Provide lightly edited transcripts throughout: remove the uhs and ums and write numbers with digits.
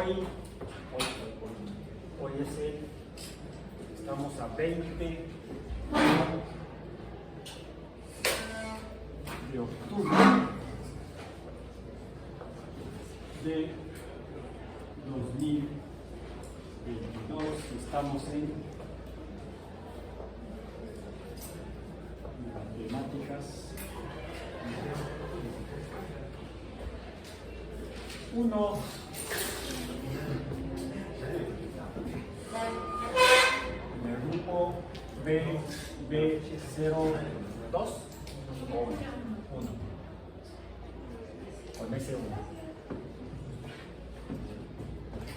hoy estamos a 20 de octubre de 2022 y estamos en matemáticas 1. En el grupo B02 o 1 con ese 1.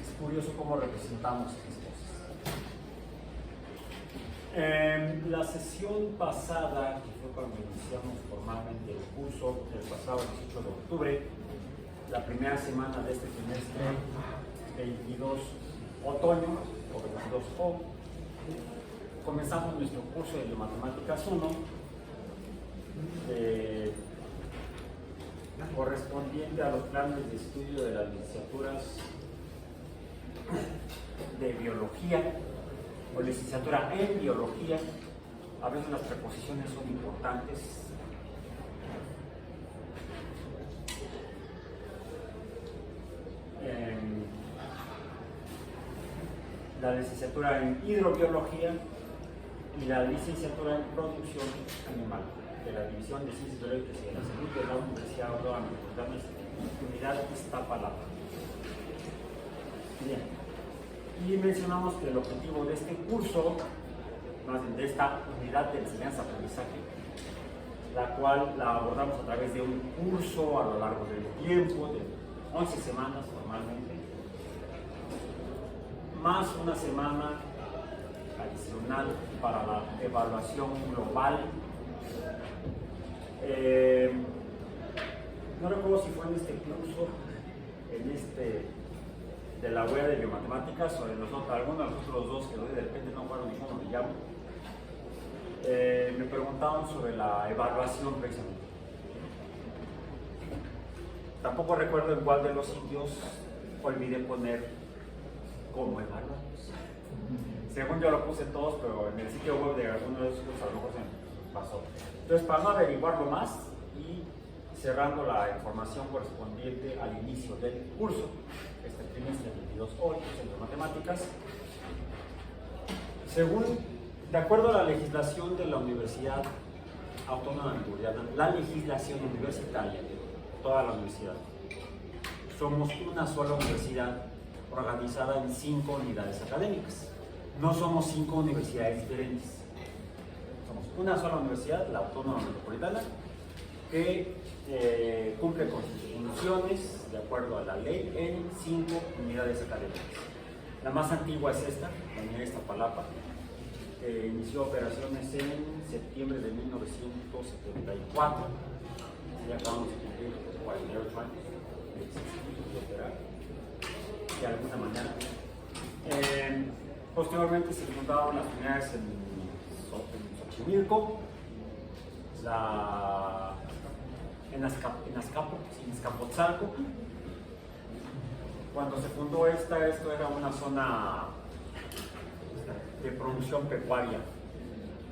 Es curioso cómo representamos estas cosas. En la sesión pasada, que fue cuando iniciamos formalmente el curso, el pasado 18 de octubre, la primera semana de este trimestre 22 otoño, o 22O, comenzamos nuestro curso de Matemáticas 1, correspondiente a los planes de estudio de las licenciaturas de Biología o licenciatura en Biología. A veces las preposiciones son importantes. La licenciatura en Hidrobiología y la licenciatura en Producción Animal de la División de Ciencias Biológicas y de la Salud de la Universidad Autónoma Metropolitana Unidad Iztapalapa. Bien, y mencionamos que el objetivo de este curso, más bien de esta unidad de enseñanza-aprendizaje, la cual la abordamos a través de un curso a lo largo del tiempo, de 11 semanas normalmente, más una semana adicional para la evaluación global. No recuerdo si fue en este curso, de la web de biomatemáticas o en algunos de los otros dos que de repente no fueron ninguno me llamo. Me preguntaban sobre la evaluación precisamente. Tampoco recuerdo en cuál de los sitios olvidé poner cómo evaluamos. Según yo lo puse todos, pero en el sitio web de alguno de esos a lo mejor se me pasó. Entonces, para no averiguarlo más y cerrando la información correspondiente al inicio del curso, este trimestre 22 hoy, de matemáticas, de acuerdo a la legislación de la Universidad Autónoma Metropolitana, la legislación universitaria de toda la universidad, somos una sola universidad organizada en 5 unidades académicas. No somos 5 universidades diferentes. Somos una sola universidad, la Autónoma Metropolitana, que cumple con sus funciones de acuerdo a la ley en 5 unidades académicas. La más antigua es esta, la Unidad Iztapalapa, que inició operaciones en septiembre de 1974. Ya acabamos de cumplir 48 años de operar de alguna manera. Posteriormente se fundaron las unidades en Xochimilco, en Azcapotzalco. Cuando se fundó esto era una zona de producción pecuaria,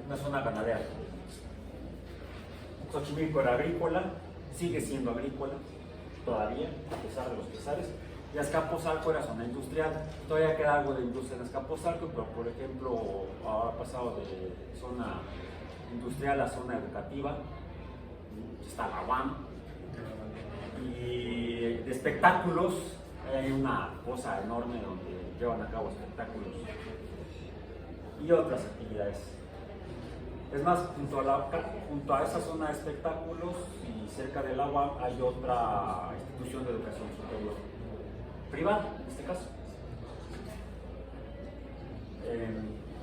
una zona ganadera. Xochimilco era agrícola, sigue siendo agrícola todavía, a pesar de los pesares. Y Azcapotzalco era zona industrial. Todavía queda algo de industria en Azcapotzalco, pero por ejemplo ahora ha pasado de zona industrial a zona educativa. Está la UAM. Y de espectáculos, hay una cosa enorme donde llevan a cabo espectáculos y otras actividades. Es más, junto a esa zona de espectáculos y cerca del agua hay otra institución de educación superior, privada en este caso.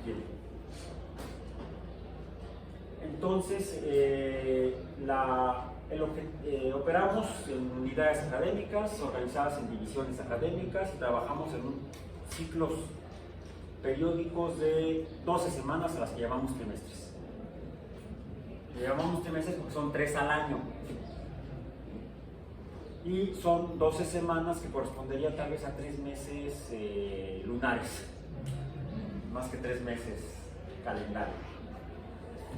Bien. Entonces, operamos en unidades académicas organizadas en divisiones académicas y trabajamos en ciclos periódicos de 12 semanas a las que llamamos trimestres. Le llamamos trimestres porque son 3 al año. Y son 12 semanas que correspondería tal vez a 3 meses lunares, más que 3 meses calendario.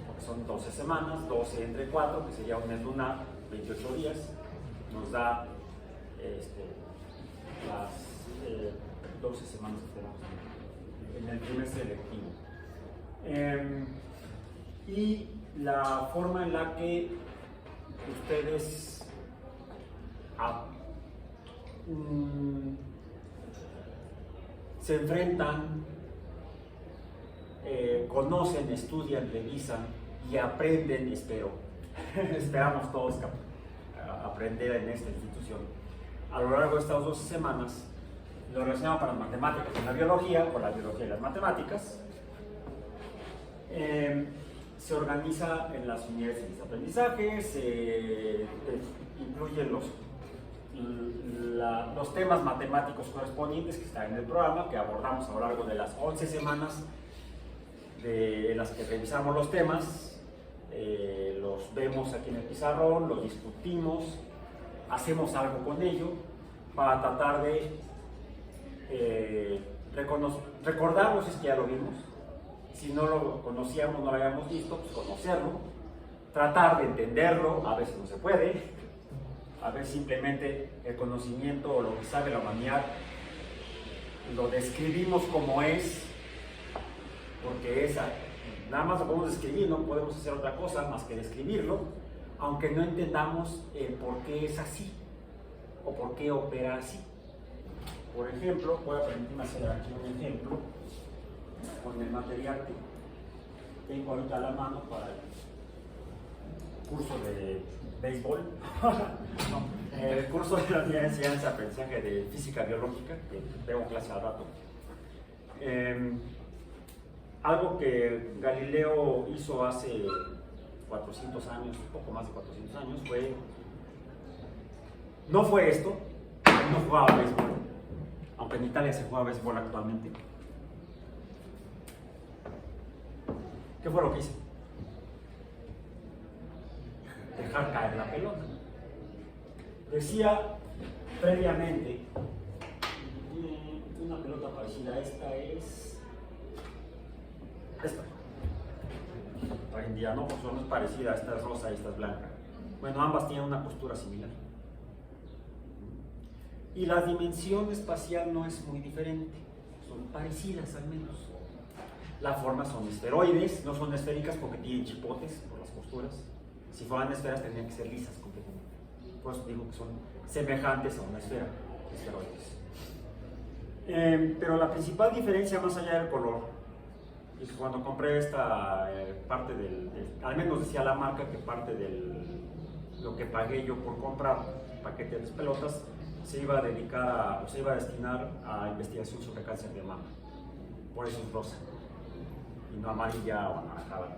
Porque son 12 semanas, 12 entre 4, que sería un mes lunar, 28 días, nos da las 12 semanas que tenemos en el trimestre lectivo. Y la forma en la que ustedes se enfrentan, conocen, estudian, revisan y aprenden, esperamos todos aprender en esta institución. A lo largo de estas 12 semanas, lo relacionado para las matemáticas con la biología, con la biología y las matemáticas, se organiza en las unidades de aprendizaje, se incluyen los temas matemáticos correspondientes que están en el programa, que abordamos a lo largo de las 11 semanas en las que revisamos los temas, los vemos aquí en el pizarrón, los discutimos, hacemos algo con ello para tratar de recordarlo si es que ya lo vimos. Si no lo conocíamos, no lo habíamos visto, pues conocerlo, tratar de entenderlo, a veces no se puede, a veces simplemente el conocimiento o lo que sabe la humanidad lo describimos como es, porque nada más lo podemos describir, no podemos hacer otra cosa más que describirlo, aunque no entendamos el por qué es así o por qué opera así. Por ejemplo, voy a permitirme hacer aquí un ejemplo con el material que tengo ahorita a la mano para el curso de béisbol, no, el curso de la unidad de enseñanza aprendizaje de física biológica, que tengo clase al rato. Algo que Galileo hizo hace 400 años, un poco más de 400 años, no fue esto, él no jugaba béisbol, aunque en Italia se juega béisbol actualmente. ¿Qué fue lo que hice? Dejar caer la pelota. Decía previamente, una pelota parecida a esta es esta. Hoy en día no, porque no es parecida, esta es rosa y esta es blanca. Bueno, ambas tienen una postura similar. Y la dimensión espacial no es muy diferente, son parecidas al menos. La forma son esferoides, no son esféricas porque tienen chipotes por las costuras. Si fueran esferas tendrían que ser lisas completamente. Por eso digo que son semejantes a una esfera, esferoides. Pero la principal diferencia más allá del color, y cuando compré esta parte al menos decía la marca que parte de lo que pagué yo por comprar paquete de pelotas, se iba a destinar a investigación sobre cáncer de mama. Por eso es rosa, y no amarilla o anaranjada,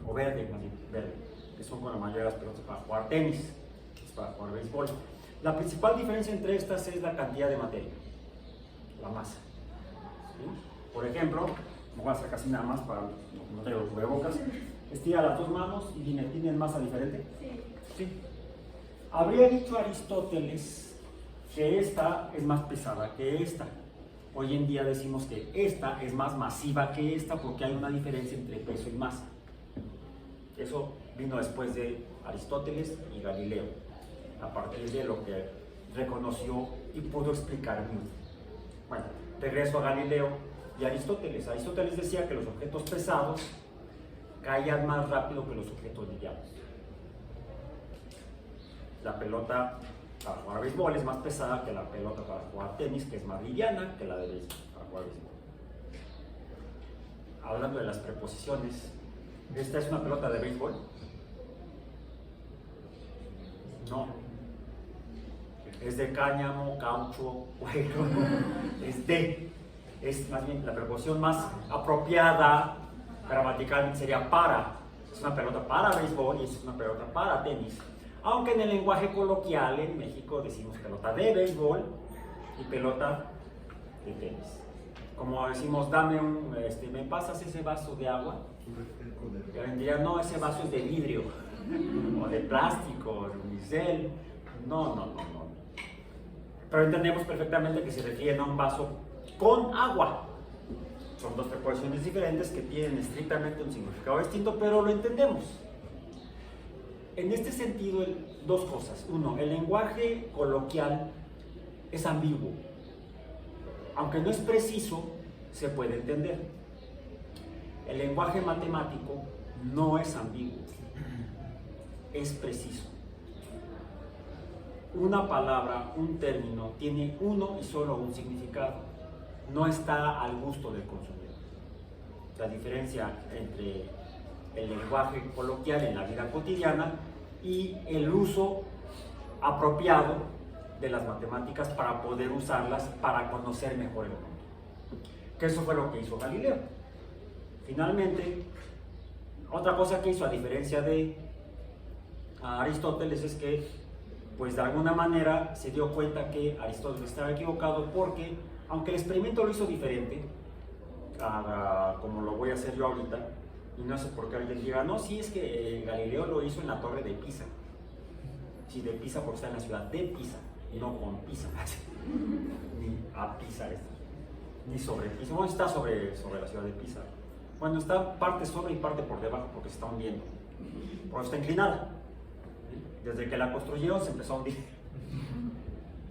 o verde, más bien, verde, que son con la mayoría de las pelotas para jugar tenis, es para jugar béisbol. La principal diferencia entre estas es la cantidad de materia, la masa. ¿Sí? Por ejemplo, me voy a hacer casi nada más para no tener los cubrebocas. Estira las dos manos y dime, ¿tienen masa diferente? Sí. Sí. Habría dicho Aristóteles que esta es más pesada que esta. Hoy en día decimos que esta es más masiva que esta porque hay una diferencia entre peso y masa. Eso vino después de Aristóteles y Galileo, a partir de lo que reconoció y pudo explicar Newton. Bueno, regreso a Galileo y Aristóteles. Aristóteles decía que los objetos pesados caían más rápido que los objetos livianos. La pelota para jugar béisbol es más pesada que la pelota para jugar tenis, que es más liviana que la de béisbol para jugar béisbol. Hablando de las preposiciones, ¿esta es una pelota de béisbol? No. Es de cáñamo, caucho, cuero, es más bien la preposición más apropiada gramaticalmente sería para. Es una pelota para béisbol y es una pelota para tenis. Aunque en el lenguaje coloquial en México decimos pelota de béisbol y pelota de tenis. Como decimos, ¿me pasas ese vaso de agua? Que vendría, no, ese vaso es de vidrio, o de plástico, de unicel. No. Pero entendemos perfectamente que se refiere a un vaso con agua. Son dos proporciones diferentes que tienen estrictamente un significado distinto, pero lo entendemos. En este sentido, dos cosas. Uno, el lenguaje coloquial es ambiguo. Aunque no es preciso, se puede entender. El lenguaje matemático no es ambiguo, es preciso. Una palabra, un término, tiene uno y solo un significado. No está al gusto del consumidor. La diferencia entre el lenguaje coloquial en la vida cotidiana y el uso apropiado de las matemáticas para poder usarlas para conocer mejor el mundo. Que eso fue lo que hizo Galileo. Finalmente, otra cosa que hizo, a diferencia de Aristóteles, es que, pues de alguna manera, se dio cuenta que Aristóteles estaba equivocado porque, aunque el experimento lo hizo diferente, como lo voy a hacer yo ahorita, y no sé por qué alguien diga, no, sí, es que Galileo lo hizo en la torre de Pisa. Sí, de Pisa porque está en la ciudad de Pisa, no con Pisa, ni a Pisa, ni sobre Pisa. Bueno, está sobre la ciudad de Pisa. Bueno, está parte sobre y parte por debajo porque se está hundiendo, porque está inclinada. Desde que la construyeron se empezó a hundir.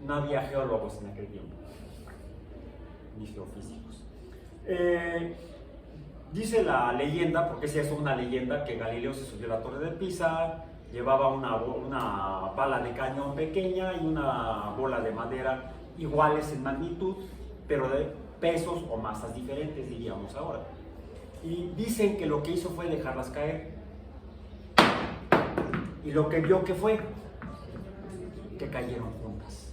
No había geólogos en aquel tiempo, ni geofísicos. Dice la leyenda, porque si es una leyenda, que Galileo se subió a la torre de Pisa, llevaba una bala de cañón pequeña y una bola de madera iguales en magnitud, pero de pesos o masas diferentes, diríamos ahora. Y dicen que lo que hizo fue dejarlas caer. Y lo que vio que fue que cayeron juntas.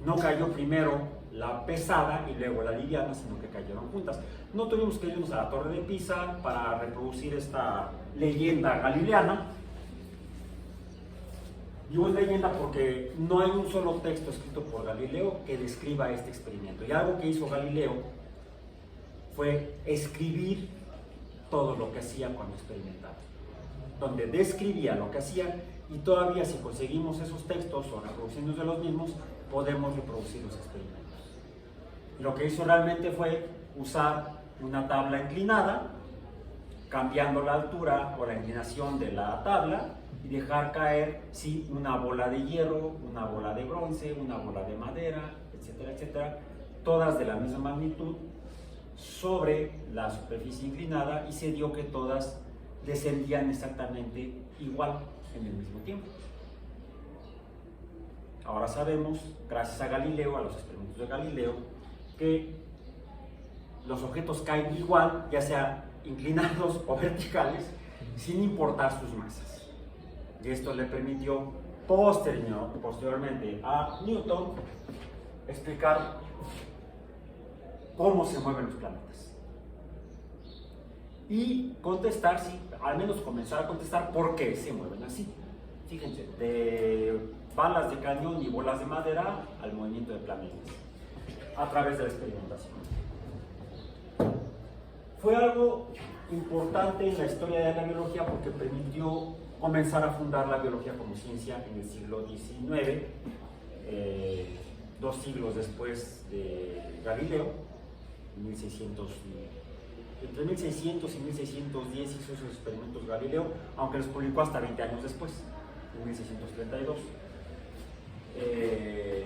No cayó primero la pesada y luego la liviana, sino que cayeron juntas. No tuvimos que irnos a la torre de Pisa para reproducir esta leyenda galileana. Digo es leyenda porque no hay un solo texto escrito por Galileo que describa este experimento. Y algo que hizo Galileo fue escribir todo lo que hacía cuando experimentaba, donde describía lo que hacía, y todavía si conseguimos esos textos o reproducciones de los mismos, podemos reproducir los experimentos. Lo que hizo realmente fue usar una tabla inclinada, cambiando la altura o la inclinación de la tabla, y dejar caer, sí, una bola de hierro, una bola de bronce, una bola de madera, etcétera, etcétera, todas de la misma magnitud, sobre la superficie inclinada, y se dio que todas descendían exactamente igual en el mismo tiempo. Ahora sabemos, gracias a Galileo, a los experimentos de Galileo, que los objetos caen igual, ya sea inclinados o verticales, sin importar sus masas. Y esto le permitió posteriormente a Newton explicar cómo se mueven los planetas. Y contestar, sí, al menos comenzar a contestar por qué se mueven así. Fíjense, de balas de cañón y bolas de madera al movimiento de planetas, a través de la experimentación. Fue algo importante en la historia de la biología porque permitió comenzar a fundar la biología como ciencia en el siglo XIX, 2 siglos después de Galileo, entre 1600 y 1610 hizo esos experimentos Galileo, aunque los publicó hasta 20 años después, en 1632, en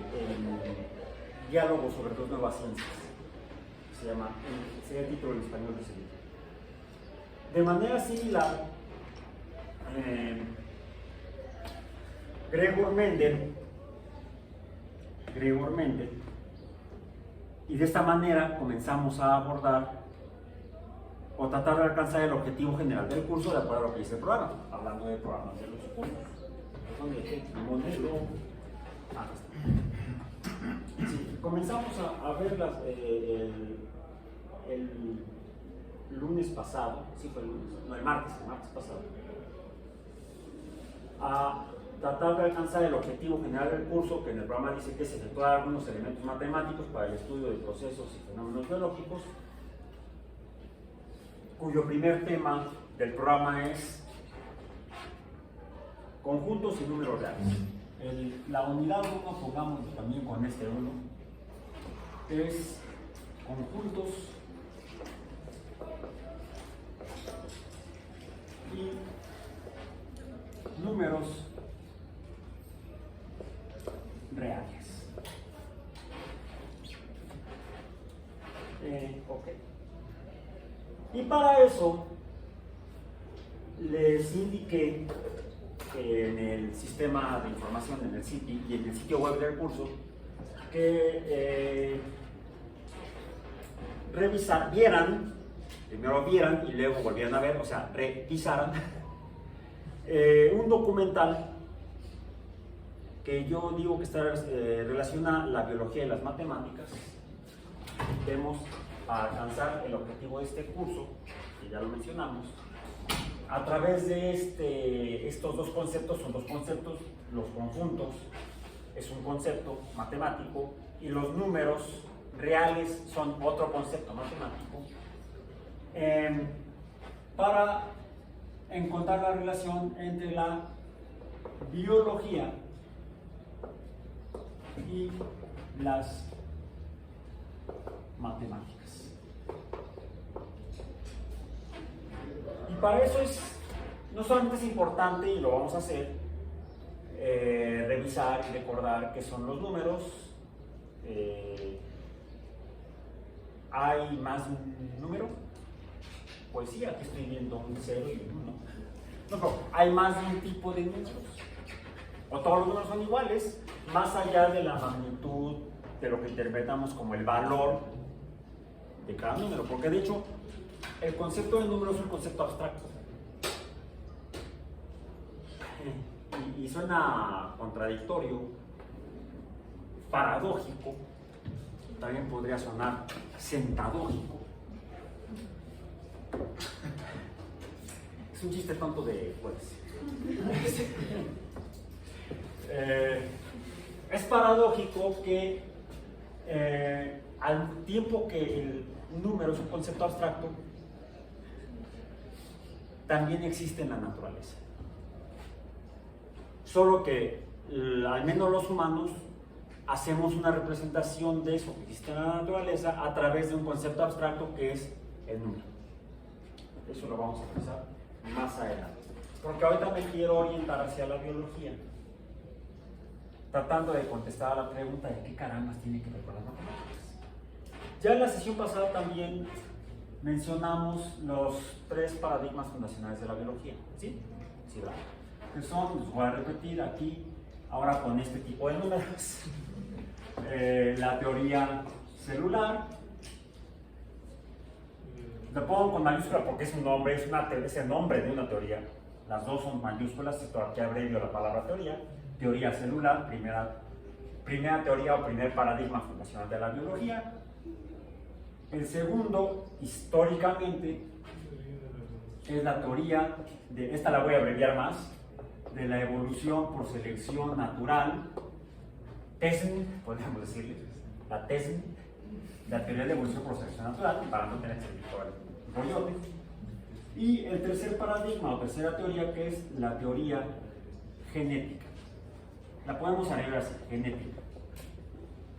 Diálogo sobre 2 nuevas ciencias, sería el título en español de ese libro. De manera similar, Gregor Mendel, y de esta manera comenzamos a abordar o tratar de alcanzar el objetivo general del curso de acuerdo a lo que dice el programa, hablando de programas de los cursos. Sí, comenzamos a ver el lunes pasado, sí fue el lunes, no, el martes pasado, a tratar de alcanzar el objetivo general del curso, que en el programa dice que es efectuar algunos elementos matemáticos para el estudio de procesos y fenómenos biológicos, cuyo primer tema del programa es conjuntos y números reales. La unidad 1, pongamos también con este 1, es conjuntos y números reales. Ok. Y para eso les indiqué en el sistema de información, en el sitio y en el sitio web del curso, que primero vieran y luego volvieran a ver, o sea, revisaran un documental que yo digo que relaciona la biología y las matemáticas. Vemos para alcanzar el objetivo de este curso, que ya lo mencionamos, a través de estos dos conceptos. Son dos conceptos: los conjuntos es un concepto matemático y los números reales son otro concepto matemático, para encontrar la relación entre la biología y las matemáticas. Y para eso no solamente es importante, y lo vamos a hacer, revisar y recordar qué son los números. ¿Hay más de un número? Pues sí, aquí estoy viendo un 0 y un 1. No, pero hay más de un tipo de números. O todos los números son iguales, más allá de la magnitud de lo que interpretamos como el valor de cada número. Porque de hecho, el concepto de número es un concepto abstracto. Y suena contradictorio, paradójico, también podría sonar sentadógico. Es un chiste tonto de jueves. Es paradójico que al tiempo que el número es un concepto abstracto, también existe en la naturaleza. Solo que al menos los humanos hacemos una representación de eso que existe en la naturaleza a través de un concepto abstracto que es el número. Eso lo vamos a empezar más adelante, porque ahorita me quiero orientar hacia la biología, tratando de contestar a la pregunta de qué carambas tiene que ver con las matemáticas. Ya en la sesión pasada también mencionamos los 3 paradigmas fundacionales de la biología, ¿sí? ¿Sí, verdad? Que son, los voy a repetir aquí, ahora con este tipo de números. La teoría celular, lo pongo con mayúscula porque es un nombre, es el nombre de una teoría. Las dos son mayúsculas, esto aquí abrevio la palabra teoría. Teoría celular, primera teoría o primer paradigma fundacional de la biología. El segundo, históricamente, es la teoría esta la voy a abreviar más, de la evolución por selección natural, TESN, podríamos decirle, la TESN, la teoría de evolución por selección natural, para no tener que servir todo el rollote. Y el tercer paradigma o tercera teoría, que es la teoría genética. La podemos agregar así, genética,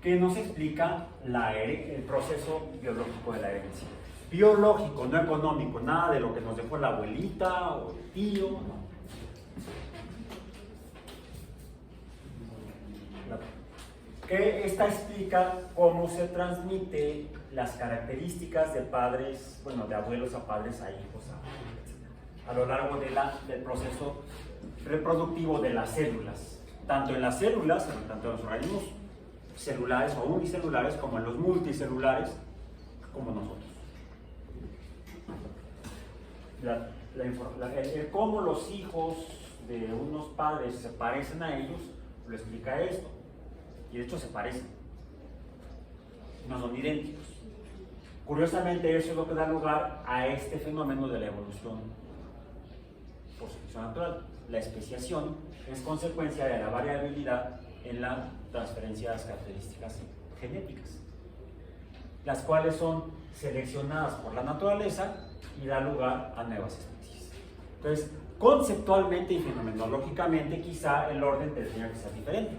que nos explica el proceso biológico de la herencia. Biológico, no económico, nada de lo que nos dejó la abuelita o el tío, no. Que esta explica cómo se transmite las características de padres, bueno, de abuelos a padres a hijos, a lo largo del proceso reproductivo de las células, tanto en las células, tanto en los organismos celulares o unicelulares, como en los multicelulares, como nosotros. Cómo los hijos de unos padres se parecen a ellos, lo explica esto. Y de hecho se parecen, no son idénticos. Curiosamente, eso es lo que da lugar a este fenómeno de la evolución por selección natural. La especiación es consecuencia de la variabilidad en la transferencia de las características genéticas, las cuales son seleccionadas por la naturaleza y da lugar a nuevas especies. Entonces, conceptualmente y fenomenológicamente quizá el orden tendría que ser diferente.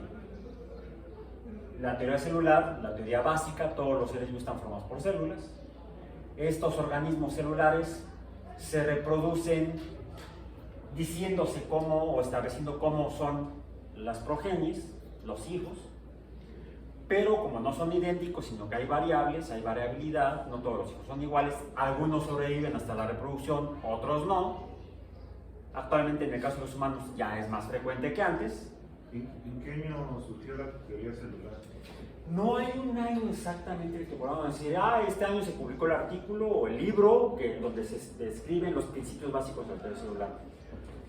La teoría celular, la teoría básica, todos los seres vivos están formados por células. Estos organismos celulares se reproducen diciéndose cómo o estableciendo cómo son las progenies, los hijos, pero como no son idénticos, sino que hay variables, hay variabilidad, no todos los hijos son iguales, algunos sobreviven hasta la reproducción, otros no. Actualmente en el caso de los humanos ya es más frecuente que antes. ¿En qué año surgió la teoría celular? No hay un año exactamente que podamos decir, este año se publicó el artículo o el libro donde se describen los principios básicos de la teoría celular.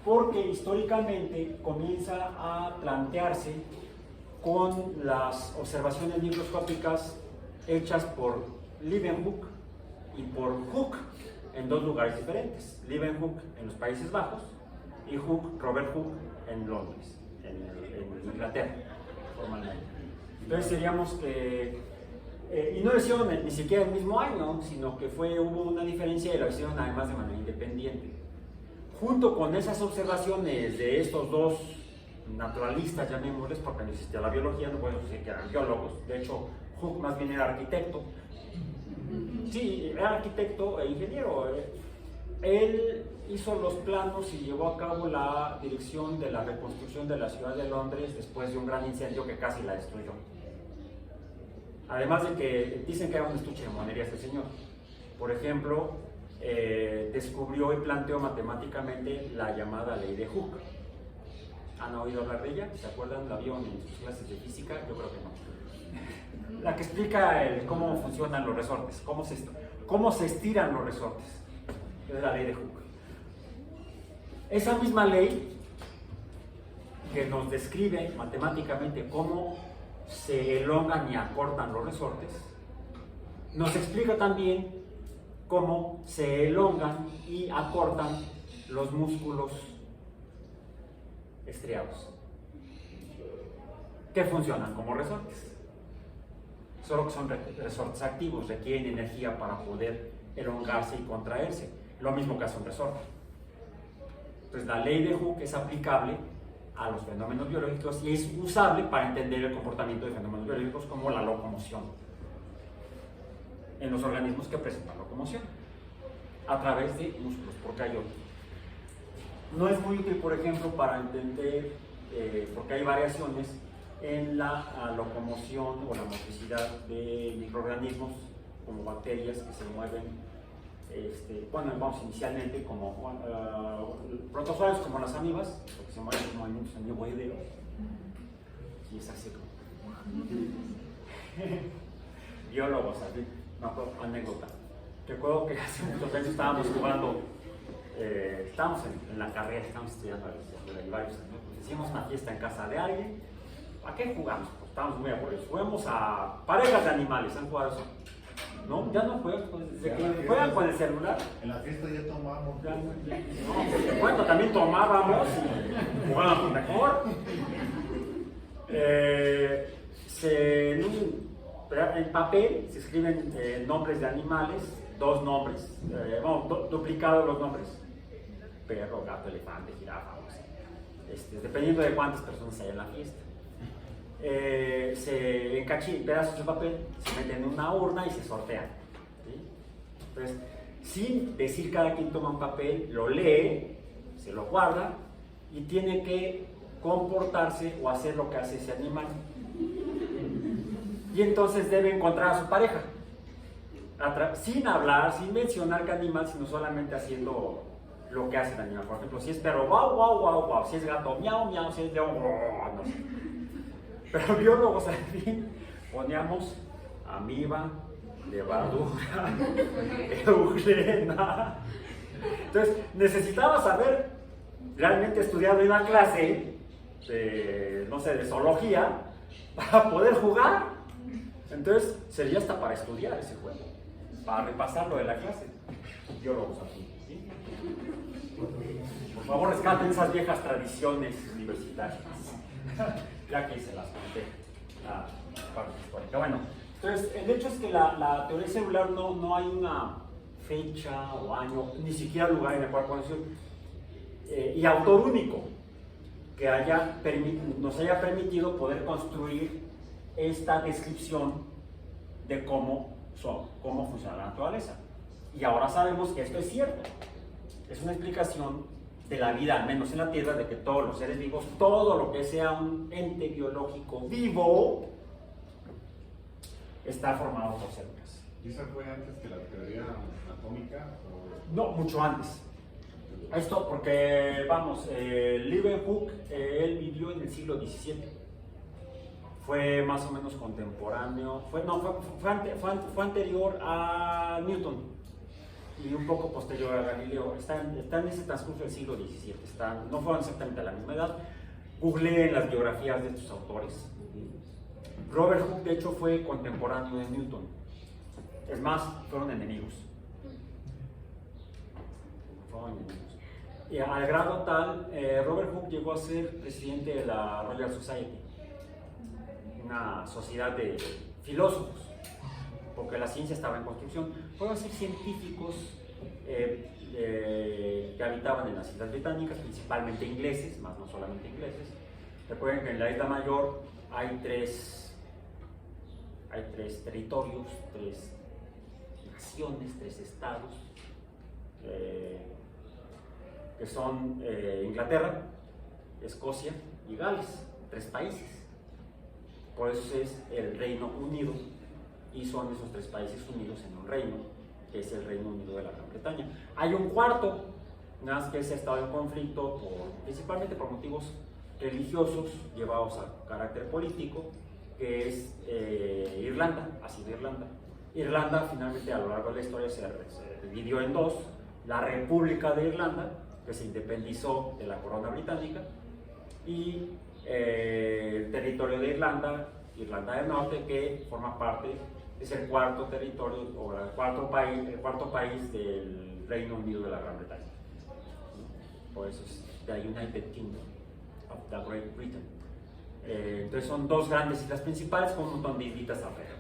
Porque históricamente comienza a plantearse con las observaciones microscópicas hechas por Leeuwenhoek y por Hooke en dos lugares diferentes. Leeuwenhoek en los Países Bajos y Robert Hooke en Londres, en Inglaterra, formalmente. Entonces seríamos que, y no lo hicieron ni siquiera el mismo año, sino que hubo una diferencia y lo hicieron además de manera independiente. Junto con esas observaciones de estos dos naturalistas, llamémosles, porque no existía la biología, no podemos decir que eran biólogos, de hecho Hooke más bien era arquitecto. Sí, era arquitecto e ingeniero. Él hizo los planos y llevó a cabo la dirección de la reconstrucción de la ciudad de Londres después de un gran incendio que casi la destruyó. Además de que dicen que era un estuche de monería este señor. Por ejemplo, descubrió y planteó matemáticamente la llamada ley de Hooke. ¿Han oído hablar de ella? ¿Se acuerdan? ¿La vieron en sus clases de física? Yo creo que no. La que explica cómo funcionan los resortes, cómo se estiran los resortes. Es la ley de Hooke. Esa misma ley que nos describe matemáticamente cómo se elongan y acortan los resortes, nos explica también cómo se elongan y acortan los músculos estriados, que funcionan como resortes, solo que son resortes activos, requieren energía para poder elongarse y contraerse, lo mismo que hace un resorte. Entonces la ley de Hooke es aplicable a los fenómenos biológicos y es usable para entender el comportamiento de fenómenos biológicos como la locomoción en los organismos que presentan locomoción a través de músculos, porque hay otros. No es muy útil, por ejemplo, para entender, porque hay variaciones en la locomoción o la motricidad de microorganismos como bacterias que se mueven, vamos inicialmente como protozoarios como las amibas, porque se mueven en movimientos amiboideos, y es así como biólogos, así. No, anécdota. Recuerdo que hace muchos años estábamos jugando, estábamos en la carrera, estábamos estudiando la licenciatura y varios años, pues hicimos una fiesta en casa de alguien. ¿A qué jugamos? Pues estábamos muy aburridos. Jugamos a parejas de animales, ¿han jugado eso? No, ya no juegan, pues, desde que juegan con el celular. En la fiesta ya tomamos. No, bueno, también tomábamos y jugábamos mejor. En papel se escriben nombres de animales, dos nombres, duplicados los nombres: perro, gato, elefante, jirafa, no sé. Dependiendo de cuántas personas hay en la fiesta. En pedazos de papel se meten en una urna y se sortean, ¿sí? Entonces, sin decir, cada quien toma un papel, lo lee, se lo guarda y tiene que comportarse o hacer lo que hace ese animal. Y entonces debe encontrar a su pareja, sin hablar, sin mencionar qué animal, sino solamente haciendo lo que hace el animal. Por ejemplo, si es perro, guau, guau, guau, guau; si es gato, miau, miau; si es león, guau, no sé. Pero biólogos, al fin, poníamos amiba, levadura, euglena. Entonces, necesitabas haber realmente estudiado en la clase de, no sé, de zoología para poder jugar. Entonces, sería hasta para estudiar ese juego, para repasarlo de la clase. Biólogos aquí, ¿sí? Por favor, rescaten esas viejas tradiciones universitarias. Ya que se las conté, la parte histórica. Bueno, entonces el hecho es que la teoría celular no hay una fecha o año, ni siquiera lugar en el cual podemos decir. y autor único que nos haya permitido poder construir esta descripción de cómo funciona la naturaleza. Y ahora sabemos que esto es cierto. Es una explicación de la vida, al menos en la Tierra, de que todos los seres vivos, todo lo que sea un ente biológico vivo, está formado por células. ¿Y eso fue antes que la teoría atómica? No, mucho antes. Esto porque, vamos, Leeuwenhoek, él vivió en el siglo XVII. Fue más o menos contemporáneo, fue anterior a Newton y un poco posterior a Galileo. Está en ese transcurso del siglo XVII, no fueron exactamente a la misma edad. Googleen las biografías de estos autores. Robert Hooke, de hecho, fue contemporáneo de Newton. Es más, fueron enemigos. Y al grado tal, Robert Hooke llegó a ser presidente de la Royal Society, una sociedad de filósofos, porque la ciencia estaba en construcción. Fueron a ser científicos que habitaban en las Islas Británicas, principalmente ingleses, más no solamente ingleses. Recuerden que en la Isla Mayor hay tres territorios, 3 naciones, 3 estados, que son Inglaterra, Escocia y Gales, 3 países. Por eso es el Reino Unido, y son esos 3 países unidos en un reino, que es el Reino Unido de la Gran Bretaña. Hay un cuarto, nada más que ese ha estado en conflicto, principalmente por motivos religiosos llevados a carácter político, que es Irlanda, ha sido Irlanda. Irlanda finalmente a lo largo de la historia se dividió en 2, la República de Irlanda, que se independizó de la corona británica, y el territorio de Irlanda, Irlanda del Norte, que forma parte, es el cuarto territorio o el cuarto país del Reino Unido de la Gran Bretaña. Por eso es The United Kingdom of the Great Britain. Entonces son 2 grandes islas principales con un montón de islitas alrededor.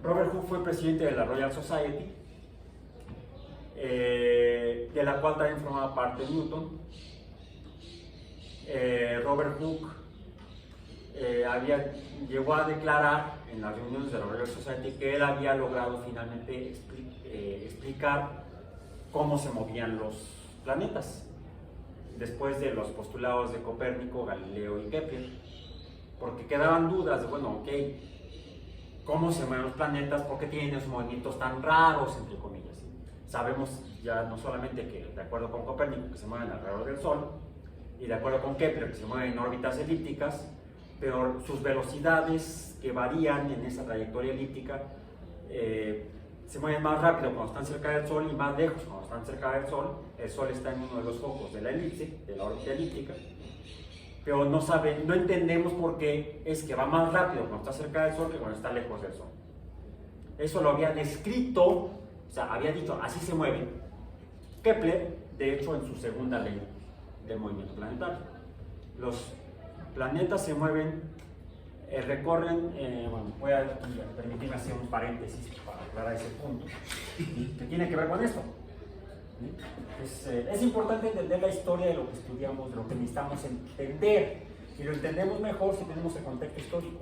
Robert Hooke fue presidente de la Royal Society, de la cual también formaba parte Newton. Robert Hooke llegó a declarar en las reuniones de la Royal Society que él había logrado finalmente explicar cómo se movían los planetas después de los postulados de Copérnico, Galileo y Kepler, porque quedaban dudas de, bueno, ok, cómo se mueven los planetas, por qué tienen esos movimientos tan raros, entre comillas. Sabemos ya no solamente que, de acuerdo con Copérnico, que se mueven alrededor del Sol, y de acuerdo con Kepler, que se mueven en órbitas elípticas, pero sus velocidades que varían en esa trayectoria elíptica se mueven más rápido cuando están cerca del Sol y más lejos cuando están cerca del Sol. El Sol está en uno de los focos de la elipse, de la órbita elíptica, pero no entendemos por qué es que va más rápido cuando está cerca del Sol que cuando está lejos del Sol. Eso lo había descrito, o sea, había dicho, así se mueven Kepler, de hecho, en su segunda ley del movimiento planetario. Los planetas se mueven, recorren, bueno, voy a permitirme hacer un paréntesis para aclarar ese punto, que tiene que ver con esto. Es importante entender la historia de lo que estudiamos, de lo que necesitamos entender, y lo entendemos mejor si tenemos el contexto histórico.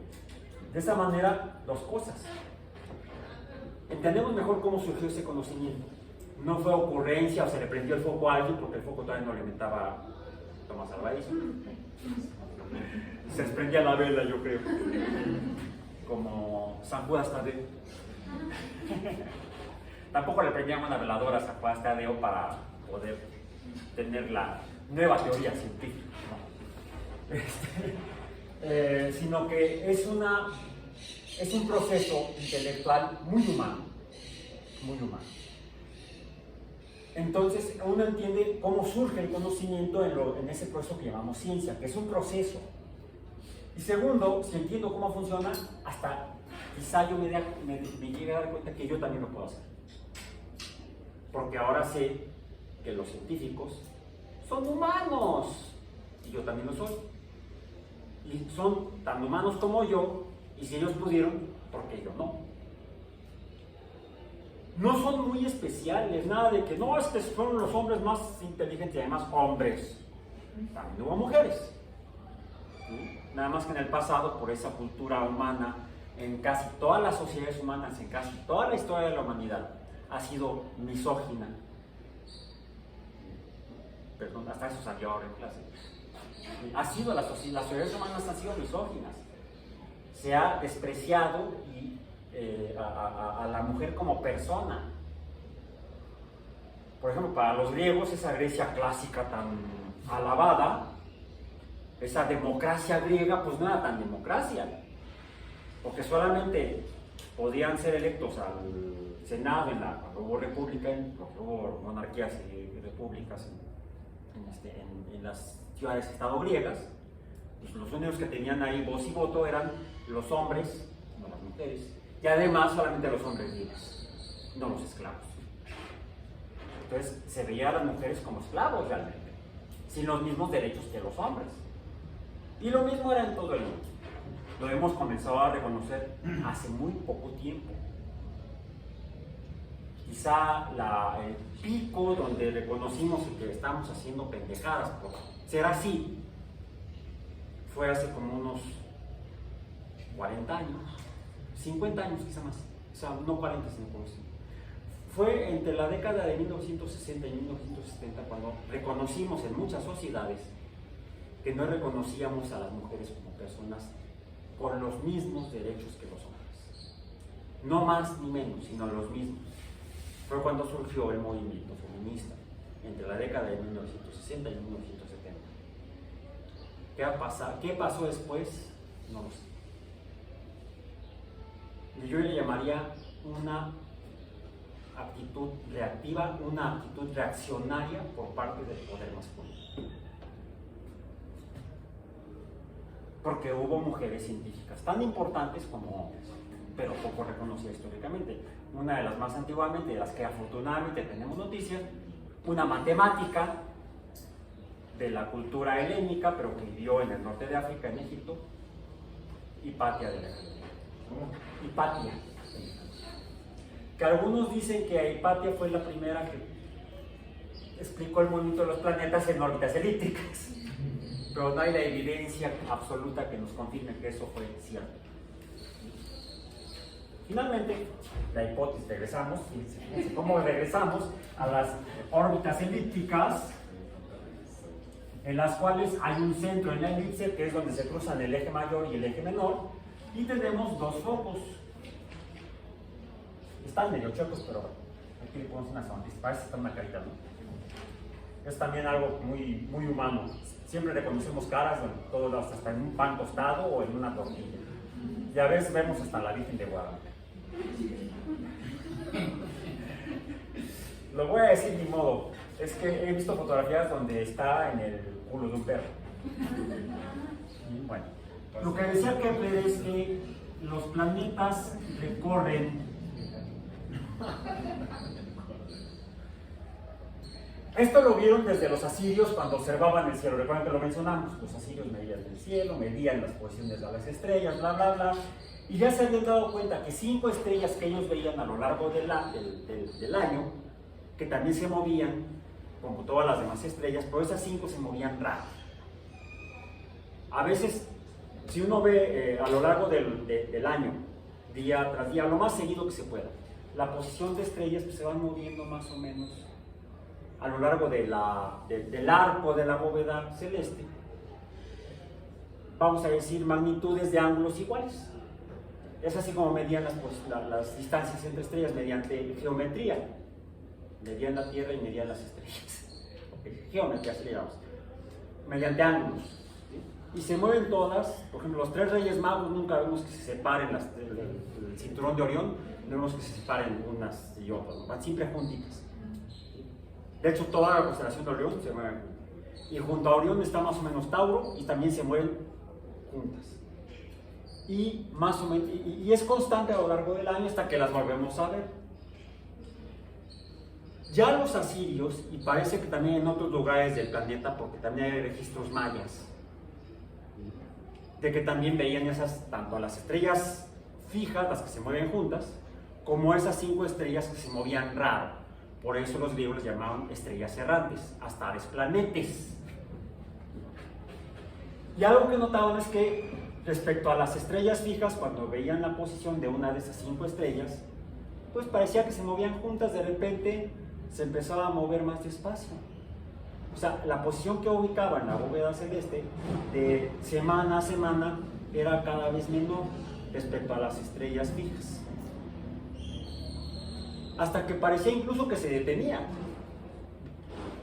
De esa manera, 2 cosas. Entendemos mejor cómo surgió ese conocimiento. No fue ocurrencia o se le prendió el foco a alguien, porque el foco todavía no alimentaba Tomás Alva Edison. Se les prendía la vela, yo creo, como San Judas Tadeo. Tampoco le prendían una veladora a San Judas Tadeo para poder tener la nueva teoría científica, ¿no? Sino que es un proceso intelectual muy humano, muy humano. Entonces uno entiende cómo surge el conocimiento en ese proceso que llamamos ciencia, que es un proceso. Y segundo, si entiendo cómo funciona, hasta quizá yo me llegue a dar cuenta que yo también lo puedo hacer. Porque ahora sé que los científicos son humanos, y yo también lo soy. Y son tan humanos como yo, y si ellos pudieron, ¿por qué yo no? no son muy especiales, nada de que no, es que son los hombres más inteligentes y además hombres. También hubo mujeres. ¿Sí? Nada más que en el pasado, por esa cultura humana, en casi todas las sociedades humanas, en casi toda la historia de la humanidad, ha sido misógina. Perdón, hasta eso salió ahora en clase. Ha sido las sociedades humanas han sido misóginas. Se ha despreciado a la mujer como persona. Por ejemplo, para los griegos, esa Grecia clásica tan alabada, esa democracia griega, pues no era tan democracia, porque solamente podían ser electos al Senado cuando hubo república, cuando hubo monarquías y repúblicas en las ciudades-estado griegas. Pues los únicos que tenían ahí voz y voto eran los hombres, no las mujeres, y además solamente los hombres libres, no los esclavos. Entonces se veía a las mujeres como esclavos realmente, sin los mismos derechos que los hombres. Y lo mismo era en todo el mundo. Lo hemos comenzado a reconocer hace muy poco tiempo. Quizá el pico donde reconocimos que estamos haciendo pendejadas por ser así fue hace como unos 40 años, 50 años quizá más, o sea, no 40 sino como 50. Fue entre la década de 1960 y 1970 cuando reconocimos en muchas sociedades que no reconocíamos a las mujeres como personas con los mismos derechos que los hombres. No más ni menos, sino los mismos. Fue cuando surgió el movimiento feminista, entre la década de 1960 y 1970. ¿Qué pasó después? No lo sé. Yo le llamaría una actitud reactiva, una actitud reaccionaria por parte del poder masculino. Porque hubo mujeres científicas tan importantes como hombres, pero poco reconocidas históricamente. Una de las más antiguamente, de las que afortunadamente tenemos noticias, una matemática de la cultura helénica, pero que vivió en el norte de África, en Egipto, Hipatia de Alejandría. Hipatia. Que algunos dicen que Hipatia fue la primera que explicó el movimiento de los planetas en órbitas elípticas, pero no hay la evidencia absoluta que nos confirme que eso fue cierto. Finalmente, la hipótesis, regresamos, fíjense cómo regresamos a las órbitas elípticas, en las cuales hay un centro en la elipse, que es donde se cruzan el eje mayor y el eje menor, y tenemos dos focos. Están medio chuecos, pero aquí le ponemos una sonrisa, parece que está una carita, ¿no? Es también algo muy, muy humano. Siempre reconocemos caras, todos hasta en un pan tostado o en una tortilla. Y a veces vemos hasta la Virgen de Guadalupe. Lo voy a decir ni modo, es que he visto fotografías donde está en el culo de un perro. Y bueno, lo que decía Kepler es que los planetas recorren Esto lo vieron desde los asirios cuando observaban el cielo. Recuerden que lo mencionamos, los asirios medían el cielo, medían las posiciones de las estrellas, bla, bla, bla. Y ya se habían dado cuenta que 5 estrellas que ellos veían a lo largo del año, que también se movían, como todas las demás estrellas, pero esas 5 se movían rápido. A veces, si uno ve a lo largo del año, día tras día, lo más seguido que se pueda, la posición de estrellas pues, se van moviendo más o menos a lo largo del arco de la bóveda celeste. Vamos a decir magnitudes de ángulos iguales. Es así como medían las distancias entre estrellas mediante geometría. Medían la Tierra y medían las estrellas. Geometría, así le llamamos. Mediante ángulos. ¿Sí? Y se mueven todas. Por ejemplo, los 3 Reyes Magos nunca vemos que se separen el cinturón de Orión. No vemos que se separen unas y otras. ¿No? Van siempre juntitas. De hecho, toda la constelación de Orión se mueve juntas. Y junto a Orión está más o menos Tauro y también se mueven juntas. Y más o menos, y es constante a lo largo del año hasta que las volvemos a ver. Ya los asirios, y parece que también en otros lugares del planeta, porque también hay registros mayas, de que también veían esas, tanto a las estrellas fijas, las que se mueven juntas, como esas 5 estrellas que se movían raro. Por eso los griegos les llamaban estrellas errantes, astares planetes. Y algo que notaban es que respecto a las estrellas fijas, cuando veían la posición de una de esas 5 estrellas, pues parecía que se movían juntas, de repente se empezaba a mover más despacio. O sea, la posición que ubicaba en la bóveda celeste de semana a semana era cada vez menor respecto a las estrellas fijas. Hasta que parecía incluso que se detenía.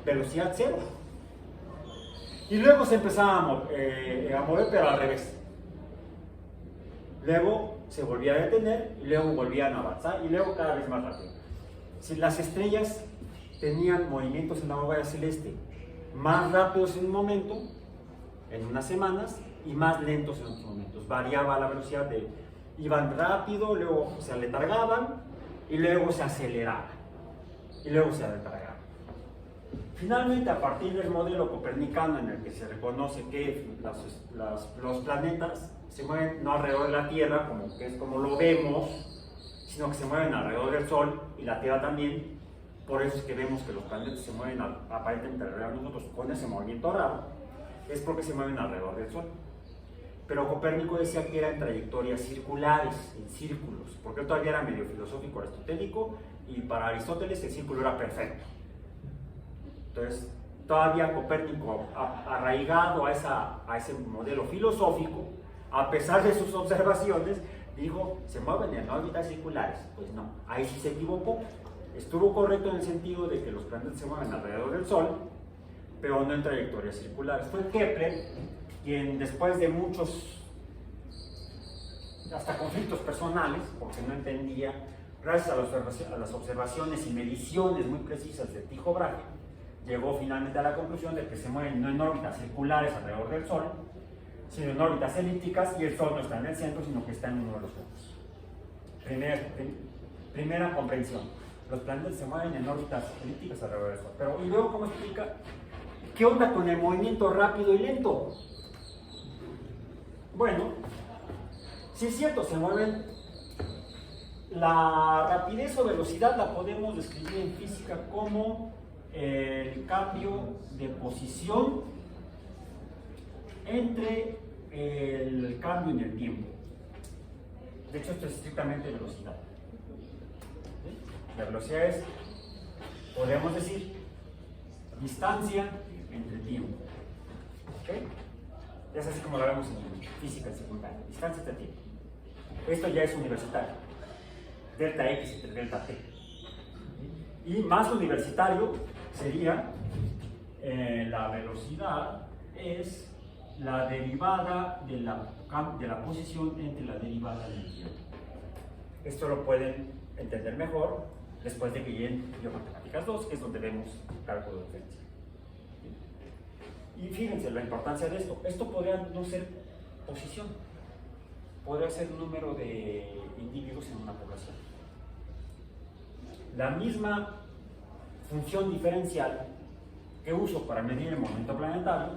Velocidad cero. Y luego se empezaba a mover, pero al revés. Luego se volvía a detener y luego volvían a avanzar y luego cada vez más rápido. Si las estrellas tenían movimientos en la bóveda celeste más rápidos en un momento, en unas semanas, y más lentos en otros momentos. Variaba la velocidad iban rápido, luego se aletargaban y luego se aceleraban y luego se aletargaban. Finalmente, a partir del modelo copernicano en el que se reconoce que los planetas se mueven no alrededor de la Tierra, que es como lo vemos, sino que se mueven alrededor del Sol y la Tierra también. Por eso es que vemos que los planetas se mueven aparentemente alrededor de nosotros con ese movimiento raro, es porque se mueven alrededor del Sol. Pero Copérnico decía que eran trayectorias circulares, en círculos, porque él todavía era medio filosófico aristotélico y para Aristóteles el círculo era perfecto. Entonces, todavía Copérnico, arraigado a ese modelo filosófico, a pesar de sus observaciones, dijo, se mueven en órbitas circulares. Pues no, ahí sí se equivocó. Estuvo correcto en el sentido de que los planetas se mueven alrededor del Sol, pero no en trayectorias circulares. Fue Kepler quien, después de muchos, hasta conflictos personales, porque no entendía, gracias a las observaciones y mediciones muy precisas de Tycho Brahe, llegó finalmente a la conclusión de que se mueven no en órbitas circulares alrededor del Sol, sino en órbitas elípticas, y el Sol no está en el centro, sino que está en uno de los puntos. Primera comprensión. Los planetas se mueven en órbitas elípticas alrededor del Sol. Pero, ¿y luego cómo explica? ¿Qué onda con el movimiento rápido y lento? Bueno, sí es cierto, se mueven. La rapidez o velocidad la podemos describir en física como el cambio de posición entre el cambio en el tiempo. De hecho, esto es estrictamente velocidad. La velocidad es, podemos decir, distancia entre tiempo. ¿Okay? Es así como lo vemos en física en secundaria, distancia entre tiempo. Esto ya es universitario. Delta X entre delta T. Y más universitario sería la velocidad es la derivada de la posición entre la derivada del tiempo. Esto lo pueden entender mejor después de que lleguen Biomatemáticas 2, que es donde vemos cálculo de diferencia. Y fíjense la importancia de esto. Esto podría no ser posición, podría ser número de individuos en una población. La misma función diferencial que uso para medir el momento planetario,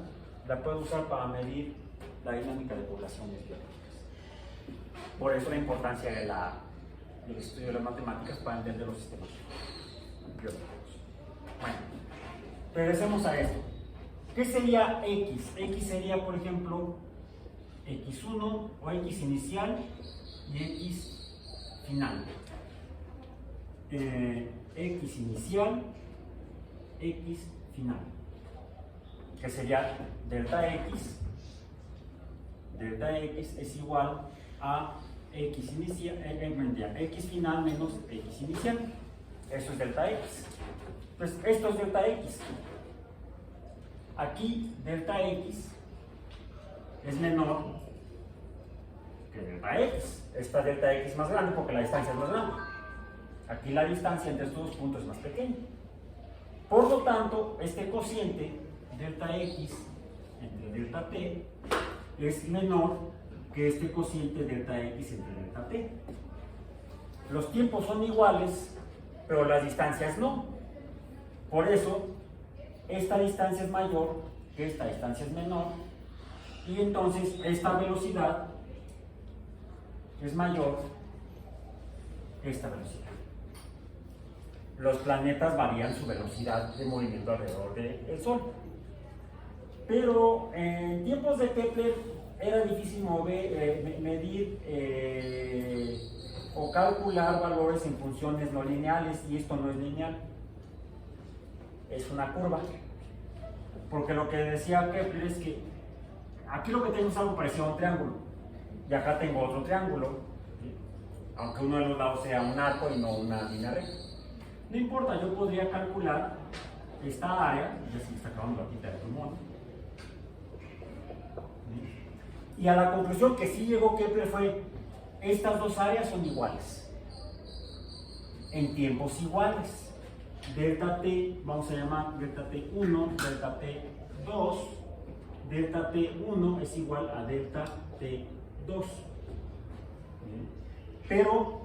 la puedo usar para medir la dinámica de poblaciones biológicas. Por eso la importancia del estudio de las matemáticas para entender los sistemas biológicos. Bueno, regresemos a esto. ¿Qué sería X? X sería, por ejemplo, X1 o X inicial y X final. X inicial, X final, que sería delta X. Delta X es igual a X inicial, X final menos X inicial. Eso es delta X. Pues esto es delta X. Aquí delta X es menor que delta X. Esta delta X es más grande porque la distancia es más grande. Aquí la distancia entre estos dos puntos es más pequeña. Por lo tanto, este cociente delta X entre delta T es menor que este cociente delta X entre delta T. Los tiempos son iguales, pero las distancias no. Por eso, esta distancia es mayor que esta distancia es menor, y entonces esta velocidad es mayor esta velocidad. Los planetas varían su velocidad de movimiento alrededor del Sol. Pero en tiempos de Kepler era difícil medir o calcular valores en funciones no lineales, y esto no es lineal, es una curva. Porque lo que decía Kepler es que aquí lo que tengo es algo parecido a un triángulo, y acá tengo otro triángulo, ¿sí? Aunque uno de los lados sea un arco y no una línea recta. No importa, yo podría calcular esta área, ya se me está acabando la tinta del pulmón, ¿sí? Y a la conclusión que sí llegó Kepler fue: estas dos áreas son iguales, en tiempos iguales. Delta T, vamos a llamar delta T1, delta T2, delta T1 es igual a delta T2. Pero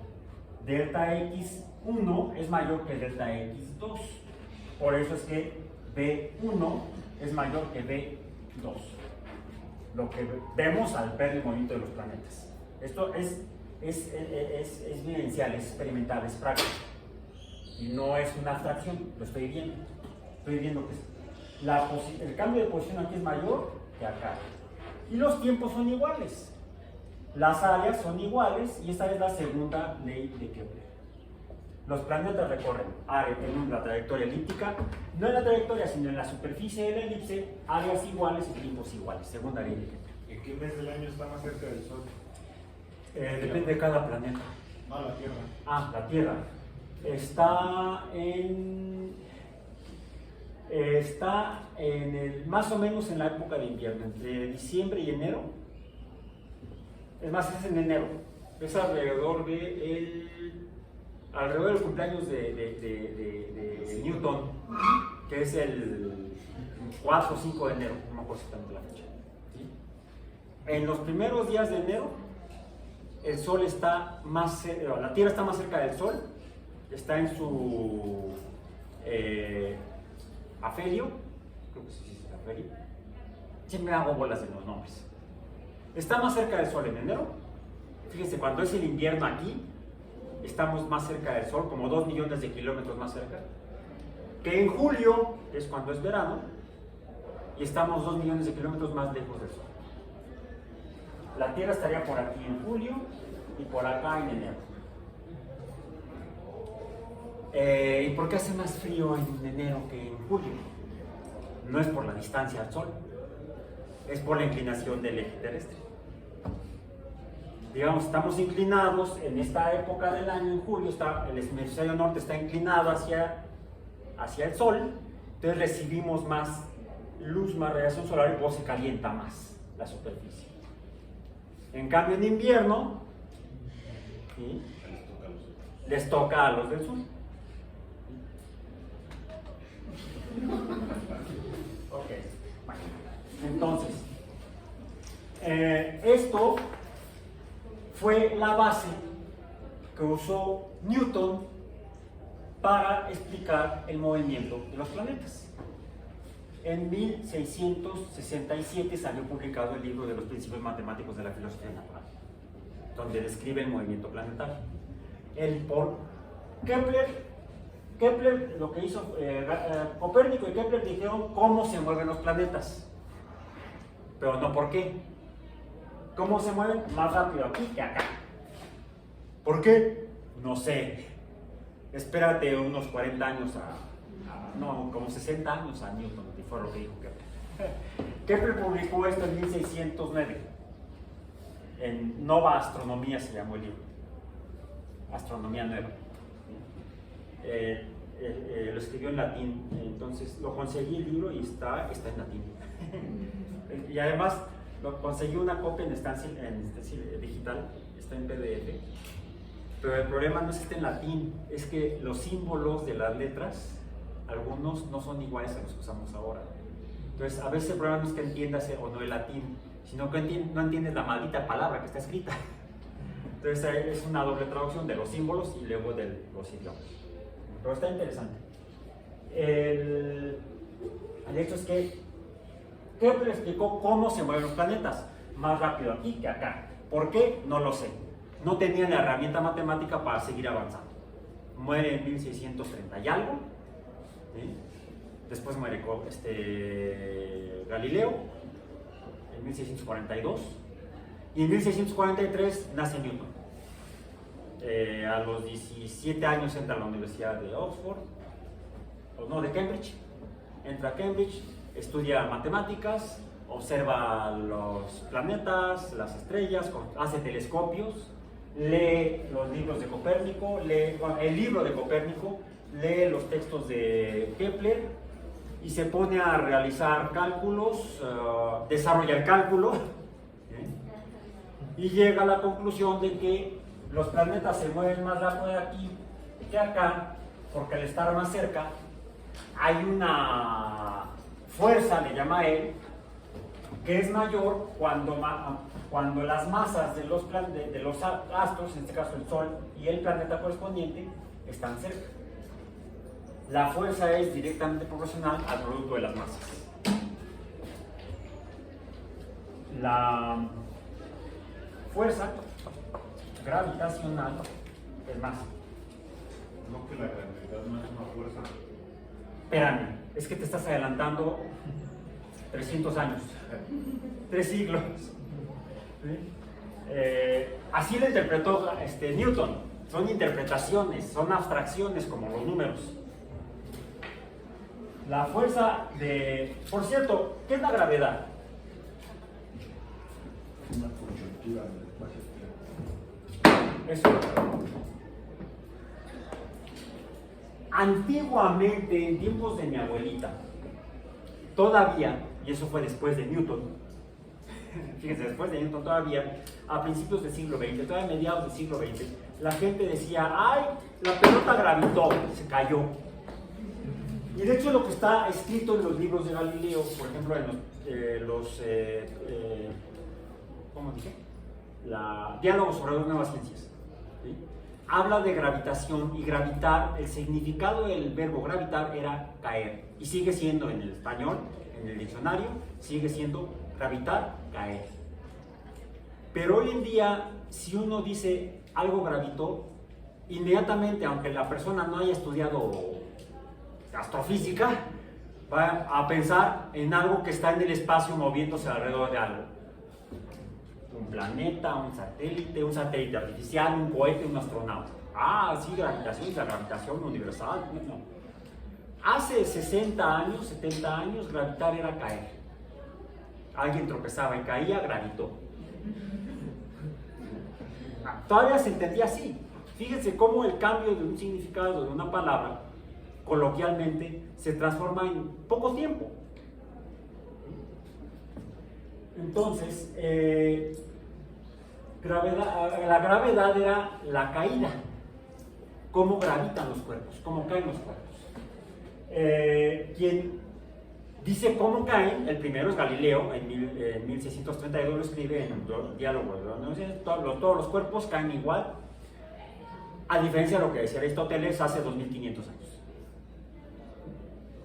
delta X1 es mayor que delta X2. Por eso es que B1 es mayor que B2. Lo que vemos al ver el movimiento de los planetas. Esto es vivencial, es experimental, es práctico. Y no es una abstracción, lo estoy viendo. Estoy viendo que el cambio de posición aquí es mayor que acá. Y los tiempos son iguales. Las áreas son iguales, y esta es la segunda ley de Kepler. Los planetas recorren en la trayectoria elíptica, no en la trayectoria, sino en la superficie de la elipse, áreas iguales y tiempos iguales. Segunda ley de Kepler. ¿En qué mes del año está más cerca del Sol? Depende de cada planeta. No, la Tierra. La Tierra. Está más o menos en la época de invierno, entre diciembre y enero. Es más, es en enero. Es alrededor del cumpleaños de Newton, que es el 4 o 5 de enero, no me acuerdo exactamente la fecha. ¿Sí? En los primeros días de enero, el Sol está la Tierra está más cerca del Sol. Está en su afelio, creo que sí es afelio. Siempre hago bolas en los nombres. Está más cerca del Sol en enero. Fíjense, cuando es el invierno aquí, estamos más cerca del Sol, como 2 millones de kilómetros más cerca, que en julio, que es cuando es verano, y estamos 2 millones de kilómetros más lejos del Sol. La Tierra estaría por aquí en julio y por acá en enero. ¿Y por qué hace más frío en enero que en julio? No es por la distancia al Sol, es por la inclinación del eje terrestre. Digamos, estamos inclinados en esta época del año, en julio, el hemisferio norte está inclinado hacia el Sol, entonces recibimos más luz, más radiación solar, y luego se calienta más la superficie. En cambio, en invierno, ¿sí?, les toca a los del sur. Ok, bueno. Entonces, esto fue la base que usó Newton para explicar el movimiento de los planetas. En 1667 salió publicado el libro de los principios matemáticos de la filosofía natural, donde describe el movimiento planetario. Kepler, lo que hizo Copérnico y Kepler dijeron cómo se mueven los planetas, pero no por qué. ¿Cómo se mueven? Más rápido aquí que acá. ¿Por qué? No sé. Espérate unos 40 años no, como 60 años a Newton, y fue lo que dijo Kepler. Kepler publicó esto en 1609. En Nova Astronomía se llamó el libro. Astronomía Nueva. Lo escribió en latín, entonces lo conseguí el libro y está en latín. Y además conseguí una copia en estancia digital, está en PDF, pero el problema no es que esté en latín, es que los símbolos de las letras, algunos no son iguales a los que usamos ahora. Entonces a veces el problema no es que entiendas o no el latín, sino que no entiendes la maldita palabra que está escrita. Entonces es una doble traducción de los símbolos y luego de los idiomas. Pero está interesante. El hecho es que Kepler explicó cómo se mueven los planetas, más rápido aquí que acá. ¿Por qué? No lo sé. no tenían la herramienta matemática para seguir avanzando. Muere en 1630 y algo, ¿sí? Después muere Galileo en 1642 y en 1643 nace Newton. A los 17 años entra a la Universidad de Oxford, no, de Cambridge. Entra a Cambridge, estudia matemáticas, observa los planetas, las estrellas, hace telescopios, lee los libros de Copérnico, lee el libro de Copérnico, lee los textos de Kepler y se pone a realizar cálculos, desarrolla el cálculo, y llega a la conclusión de que los planetas se mueven más rápido de aquí que acá, porque al estar más cerca hay una fuerza, le llama él, que es mayor cuando las masas de los astros, en este caso el Sol y el planeta correspondiente, están cerca. La fuerza es directamente proporcional al producto de las masas. La fuerza gravitacional es masa. No, que la gravedad no es una fuerza. Espérame, es que te estás adelantando 300 años, 3 siglos. ¿Sí? Así lo interpretó Newton. Son interpretaciones, son abstracciones como los números. La fuerza de... Por cierto, ¿qué es la gravedad? Una coyuntura del espacio-tiempo. Eso. Antiguamente, en tiempos de mi abuelita, todavía, y eso fue después de Newton, fíjense, después de Newton todavía, a principios del siglo XX, todavía a mediados del siglo XX, la gente decía, ¡ay, la pelota gravitó, se cayó! Y de hecho lo que está escrito en los libros de Galileo, por ejemplo, en ¿cómo dije? Diálogos sobre las nuevas ciencias, ¿sí? Habla de gravitación y gravitar, el significado del verbo gravitar era caer, y sigue siendo en el español, en el diccionario, sigue siendo gravitar, caer. Pero hoy en día, si uno dice algo gravitó, inmediatamente, aunque la persona no haya estudiado astrofísica, va a pensar en algo que está en el espacio moviéndose alrededor de algo. Un planeta, un satélite artificial, un cohete, un astronauta. Ah, sí, gravitación, la gravitación universal. No. Hace 60 años, 70 años, gravitar era caer. Alguien tropezaba y caía, gravitó. Todavía se entendía así. Fíjense cómo el cambio de un significado de una palabra, coloquialmente, se transforma en poco tiempo. Entonces, la gravedad era la caída. Cómo gravitan los cuerpos, cómo caen los cuerpos. Quien dice cómo caen, el primero es Galileo, en 1632 lo escribe en un diálogo, todos los cuerpos caen igual, a diferencia de lo que decía Aristóteles hace 2500 años.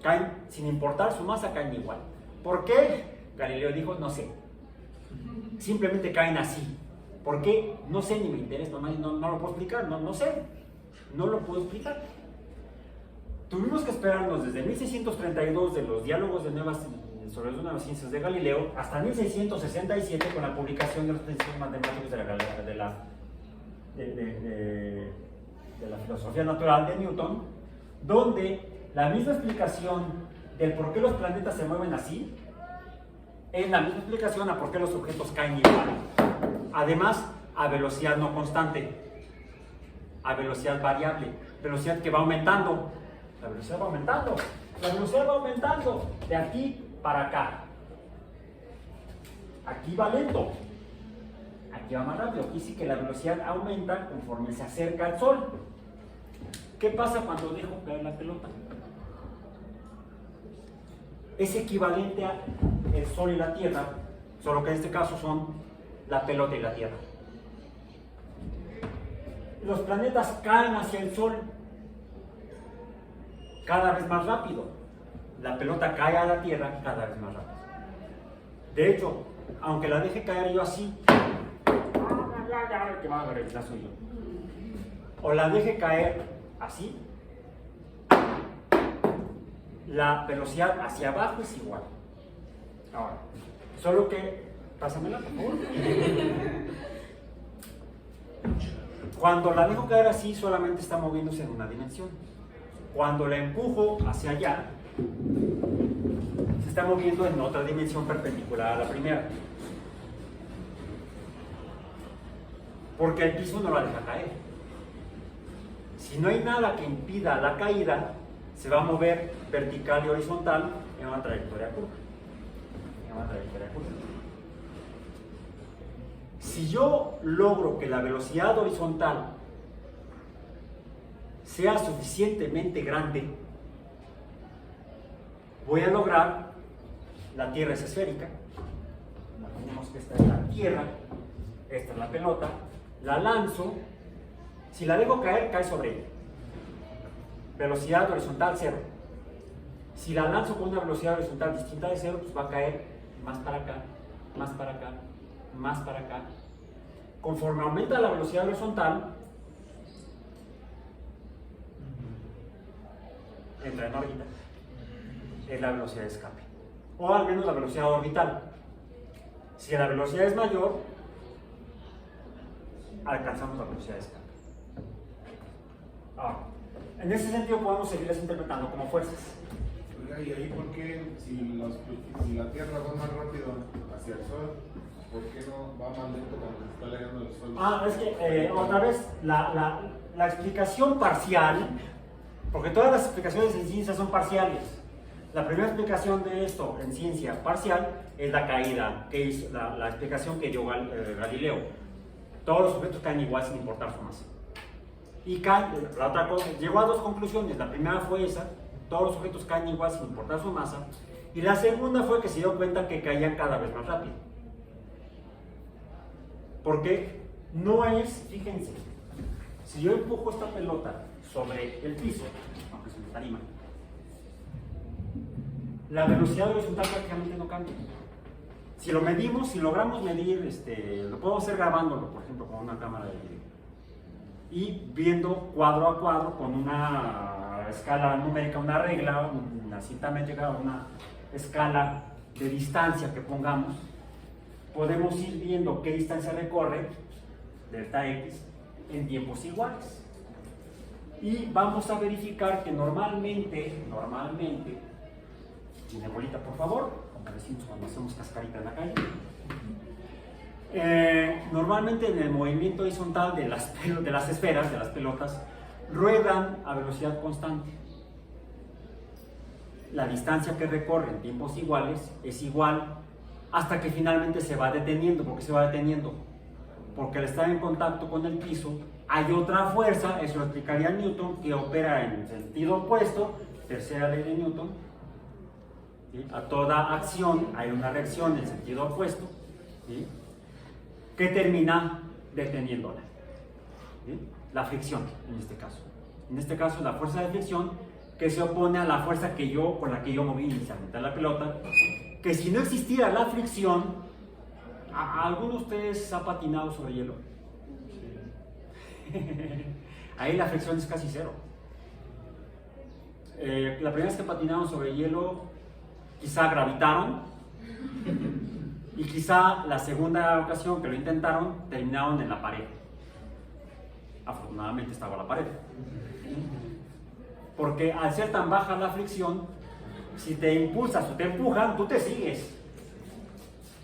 Caen, sin importar su masa, caen igual. ¿Por qué? Galileo dijo, no sé. Simplemente caen así. ¿Por qué? No sé, ni me interesa, no lo puedo explicar, no sé. No lo puedo explicar. Tuvimos que esperarnos desde 1632 de los diálogos sobre las nuevas ciencias de Galileo hasta 1667 con la publicación de los principios matemáticos de la filosofía natural de Newton, donde la misma explicación del por qué los planetas se mueven así es la misma explicación a por qué los objetos caen igual. Además, a velocidad no constante, a velocidad variable, velocidad que va aumentando. La velocidad va aumentando, la velocidad va aumentando de aquí para acá. Aquí va lento, aquí va más rápido. Aquí sí que la velocidad aumenta conforme se acerca al Sol. ¿Qué pasa cuando dejo caer la pelota? Es equivalente a el Sol y la Tierra, solo que en este caso son la pelota y la Tierra. Los planetas caen hacia el Sol cada vez más rápido. La pelota cae a la Tierra cada vez más rápido. De hecho, aunque la deje caer yo así, ya el que va a revisar soy yo. O la deje caer así, la velocidad hacia abajo es igual. Ahora, solo que, pásamela por favor. Cuando la dejo caer así, solamente está moviéndose en una dimensión. Cuando la empujo hacia allá, se está moviendo en otra dimensión perpendicular a la primera. Porque el piso no la deja caer. Si no hay nada que impida la caída, se va a mover vertical y horizontal en una trayectoria curva. Si yo logro que la velocidad horizontal sea suficientemente grande, voy a lograr, la Tierra es esférica, imaginemos que esta es la Tierra, esta es la pelota, la lanzo, si la dejo caer, cae sobre ella. Velocidad horizontal 0. Si la lanzo con una velocidad horizontal distinta de 0, pues va a caer más para acá, más para acá, más para acá. Conforme aumenta la velocidad horizontal, entra en órbita, es la velocidad de escape, o al menos la velocidad orbital. Si la velocidad es mayor, alcanzamos la velocidad de escape. Ahora, en ese sentido podemos seguirlas interpretando como fuerzas. Oiga, ¿y ahí por qué, si la Tierra va más rápido hacia el Sol, por qué no va más lento cuando se está alejando del Sol? Es que otra vez, la explicación parcial, porque todas las explicaciones en ciencia son parciales. La primera explicación de esto en ciencia parcial es la caída, que es la explicación que dio Galileo. Todos los objetos caen igual sin importar su masa. Y la otra cosa, llegó a dos conclusiones. La primera fue esa, todos los objetos caen igual sin importar su masa. Y la segunda fue que se dio cuenta que caían cada vez más rápido. Porque no es, fíjense, si yo empujo esta pelota sobre el piso, aunque se me tarima, la velocidad horizontal prácticamente no cambia. Si lo medimos, si logramos medir, lo podemos hacer grabándolo, por ejemplo, con una cámara de video. Y viendo cuadro a cuadro con una escala numérica, una regla, una cinta métrica, una escala de distancia que pongamos, podemos ir viendo qué distancia recorre, delta x, en tiempos iguales. Y vamos a verificar que normalmente, tiene bolita por favor, como decimos cuando hacemos cascarita en la calle. Normalmente en el movimiento horizontal de las esferas, de las pelotas, ruedan a velocidad constante. La distancia que recorre en tiempos iguales es igual hasta que finalmente se va deteniendo. ¿Por qué se va deteniendo? Porque al estar en contacto con el piso hay otra fuerza, eso lo explicaría Newton, que opera en sentido opuesto, tercera ley de Newton. ¿Sí? A toda acción hay una reacción en sentido opuesto, ¿sí?, que termina deteniéndola. ¿Sí? La fricción, en este caso. En este caso, la fuerza de fricción que se opone a la fuerza con la que yo moví inicialmente la pelota, que si no existiera la fricción, ¿alguno de ustedes ha patinado sobre hielo? Sí. Ahí la fricción es casi cero. La primera vez que patinaron sobre hielo, quizá gravitaron, y quizá la segunda ocasión que lo intentaron, terminaron en la pared. Afortunadamente estaba la pared. Porque al ser tan baja la fricción, si te impulsas o te empujan, tú te sigues.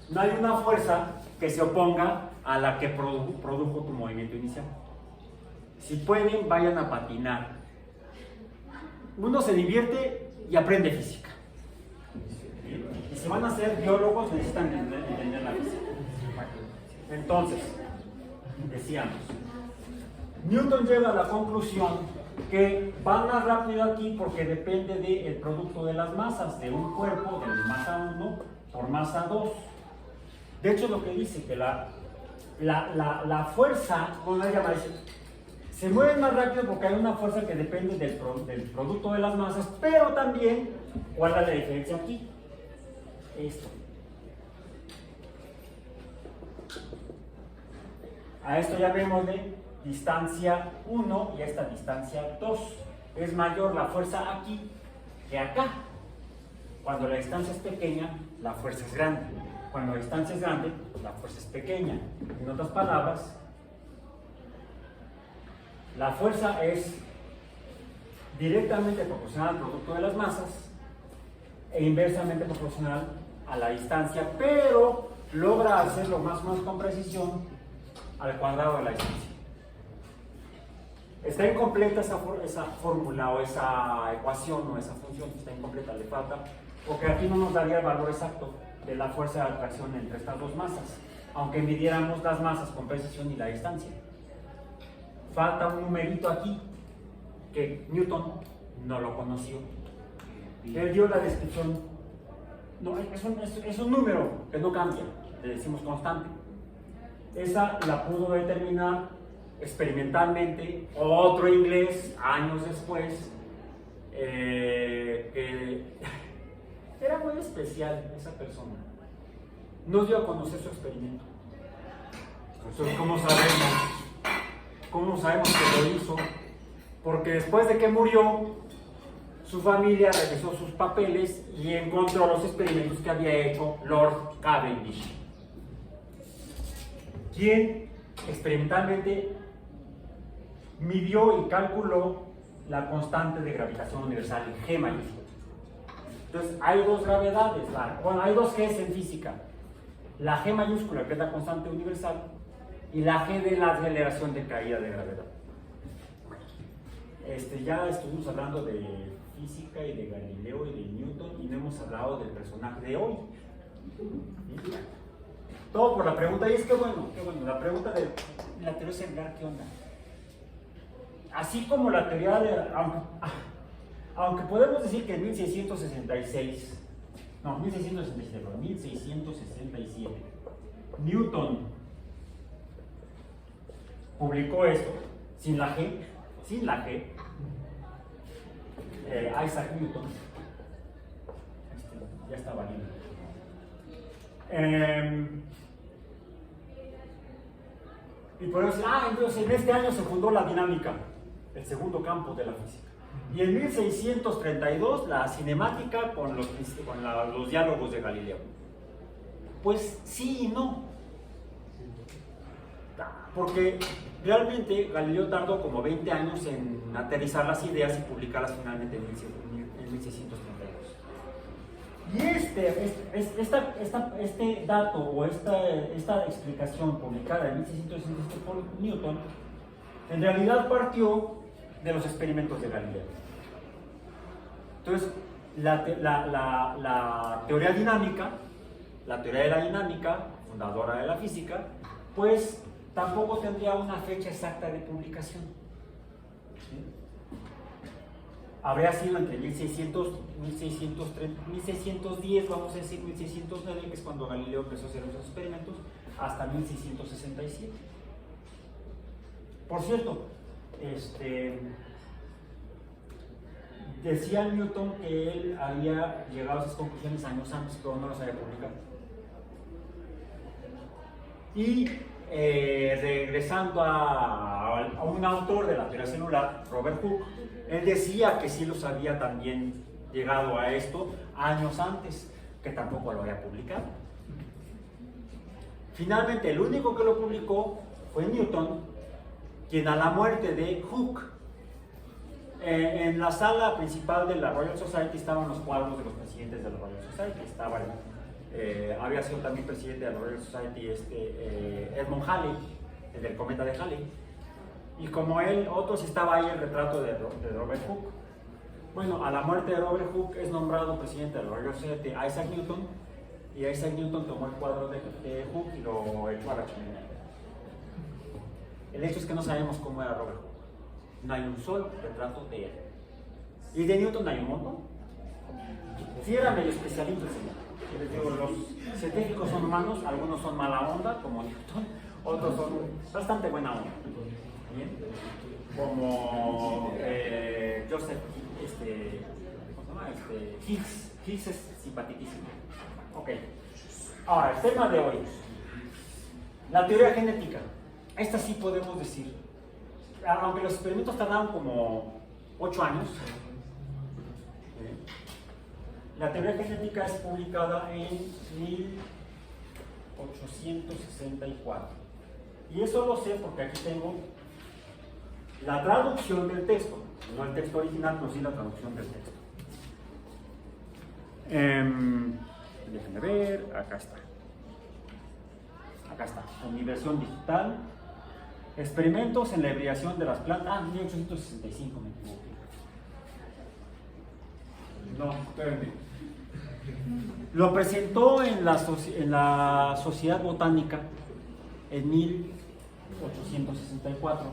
No hay una fuerza que se oponga a la que produjo tu movimiento inicial. Si pueden, vayan a patinar. Uno se divierte y aprende física. Y si van a ser biólogos, necesitan entender la física. Entonces, decíamos, Newton llega a la conclusión que va más rápido aquí porque depende del producto de las masas, de un cuerpo, de masa 1 por masa 2. De hecho, lo que dice que la fuerza, ¿cómo la llama? Se mueve más rápido porque hay una fuerza que depende del producto de las masas, pero también, ¿cuál es la diferencia aquí? Esto. A esto llamémosle distancia 1 y a esta distancia 2. Es mayor la fuerza aquí que acá. Cuando la distancia es pequeña, la fuerza es grande. Cuando la distancia es grande, la fuerza es pequeña. En otras palabras, la fuerza es directamente proporcional al producto de las masas e inversamente proporcional a la distancia, pero logra hacerlo más o menos con precisión al cuadrado de la distancia. Está incompleta esa fórmula o esa ecuación o esa función, está incompleta, le falta, porque aquí no nos daría el valor exacto de la fuerza de atracción entre estas dos masas, aunque midiéramos las masas con precisión y la distancia. Falta un numerito aquí que Newton no lo conoció. Él dio la descripción, no, es un número que no cambia, le decimos constante. Esa la pudo determinar experimentalmente otro inglés años después, que era muy especial esa persona. Nos dio a conocer su experimento. Entonces, ¿cómo sabemos que lo hizo? Porque después de que murió, su familia revisó sus papeles y encontró los experimentos que había hecho Lord Cavendish, quien experimentalmente midió y calculó la constante de gravitación universal en G mayúscula. Entonces, hay dos gravedades, hay dos Gs en física. La G mayúscula, que es la constante universal, y la G de la aceleración de caída de gravedad. Ya estuvimos hablando de física y de Galileo y de Newton y no hemos hablado del personaje de hoy. ¿Sí? Todo por la pregunta, y es que bueno, la pregunta de la teoría celular, ¿qué onda? Así como la teoría de... Aunque podemos decir que en 1667, Newton publicó esto, sin la G, Isaac Newton, ya está valiendo. Y por eso, entonces en este año se fundó la dinámica, el segundo campo de la física. Y en 1632 la cinemática con los diálogos de Galileo. Pues sí y no. Porque realmente Galileo tardó como 20 años en aterrizar las ideas y publicarlas finalmente en 1632. Y este dato o esta explicación publicada en 1667 por Newton, en realidad partió de los experimentos de Galileo. Entonces, la teoría dinámica, la teoría de la dinámica, fundadora de la física, pues tampoco tendría una fecha exacta de publicación. ¿Sí? Habría sido entre 1610, vamos a decir 1609, que es cuando Galileo empezó a hacer esos experimentos, hasta 1667. Por cierto, decía Newton que él había llegado a esas conclusiones años antes, pero no las había publicado. Y regresando a un autor de la teoría celular, Robert Hooke, él decía que sí los había también llegado a esto años antes, que tampoco lo había publicado. Finalmente, el único que lo publicó fue Newton, quien a la muerte de Hooke, en la sala principal de la Royal Society estaban los cuadros de los presidentes de la Royal Society. Había sido también presidente de la Royal Society Edmund Halley, el del cometa de Halley, y como él, otros, estaba ahí el retrato de Robert Hooke. Bueno, a la muerte de Robert Hooke es nombrado presidente de la Royal Society Isaac Newton, y Isaac Newton tomó el cuadro de Hooke y lo echó a la chimenea. El hecho es que no sabemos cómo era Robert Hooke. No hay un solo retrato de él. Y de Newton hay un montón. Sí, era medio especialista, señor. Les digo, los científicos son humanos, algunos son mala onda, como Newton, otros son bastante buena onda. ¿Bien? Como Joseph Higgs. Higgs es simpaticísimo. Ok. Ahora, el tema de hoy. La teoría genética. esta sí podemos decir, aunque los experimentos tardaron como 8 años, la teoría genética es publicada en 1864. Y eso lo sé porque aquí tengo la traducción del texto, no el texto original, pero sí la traducción del texto. Déjenme ver, acá está. Acá está, en mi versión digital. Experimentos en la hibridación de las plantas. 1865 me equivoqué. No, espérenme. Lo presentó en la Sociedad Botánica en 1864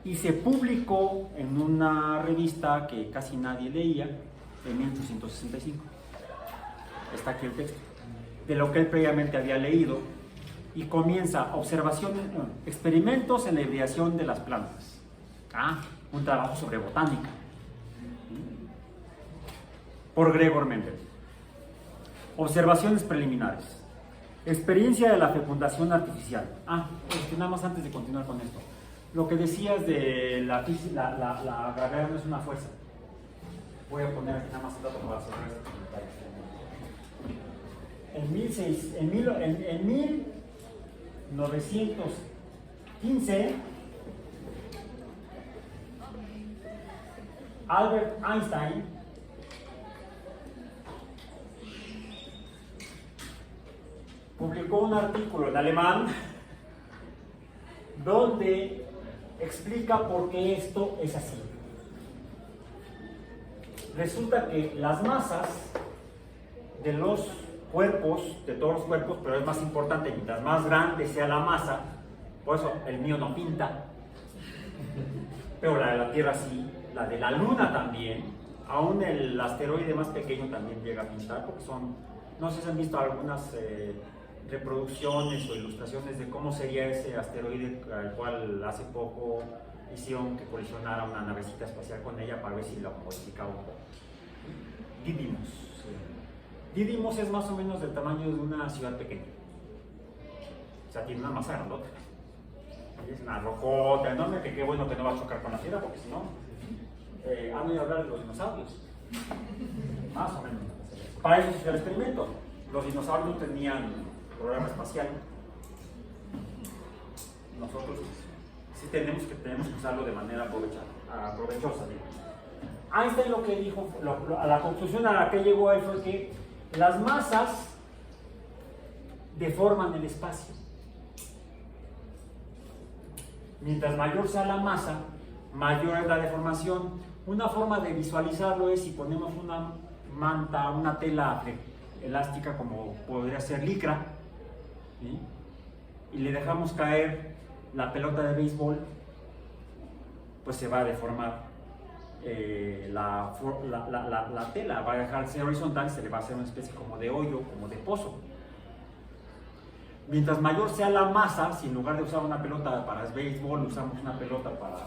y se publicó en una revista que casi nadie leía en 1865. Está aquí el texto de lo que él previamente había leído y comienza experimentos en la hibridación de las plantas. Un trabajo sobre botánica por Gregor Mendel. Observaciones preliminares. Experiencia de la fecundación artificial. Nada más antes de continuar con esto. Lo que decías de la gravedad no es una fuerza. Voy a poner aquí nada más el dato para cerrar este comentario. En 1915, Albert Einstein publicó un artículo en alemán donde explica por qué esto es así. Resulta que las masas de los cuerpos, de todos los cuerpos, pero es más importante, mientras más grande sea la masa, por eso el mío no pinta, pero la de la Tierra sí, la de la Luna también, aún el asteroide más pequeño también llega a pintar, porque son, no sé si han visto algunas reproducciones o ilustraciones de cómo sería ese asteroide al cual hace poco hicieron que colisionara una navecita espacial con ella para ver si lo modificaba un poco. Didymos. Didymos es más o menos del tamaño de una ciudad pequeña. O sea, tiene una masa grandota. Es una rocota enorme que qué bueno que no va a chocar con la Tierra, porque si no, han oído hablar de los dinosaurios. Más o menos. Para eso se hizo el experimento. Los dinosaurios tenían programa espacial. Nosotros sí tenemos que usarlo de manera provechosa. Einstein lo que dijo, a la conclusión a la que llegó él fue que las masas deforman el espacio. Mientras mayor sea la masa, mayor es la deformación. Una forma de visualizarlo es si ponemos una manta, una tela elástica como podría ser licra, ¿sí? Y le dejamos caer la pelota de béisbol, pues se va a deformar la tela, va a dejarse horizontal, se le va a hacer una especie como de hoyo, como de pozo. Mientras mayor sea la masa, si en lugar de usar una pelota para el béisbol usamos una pelota para...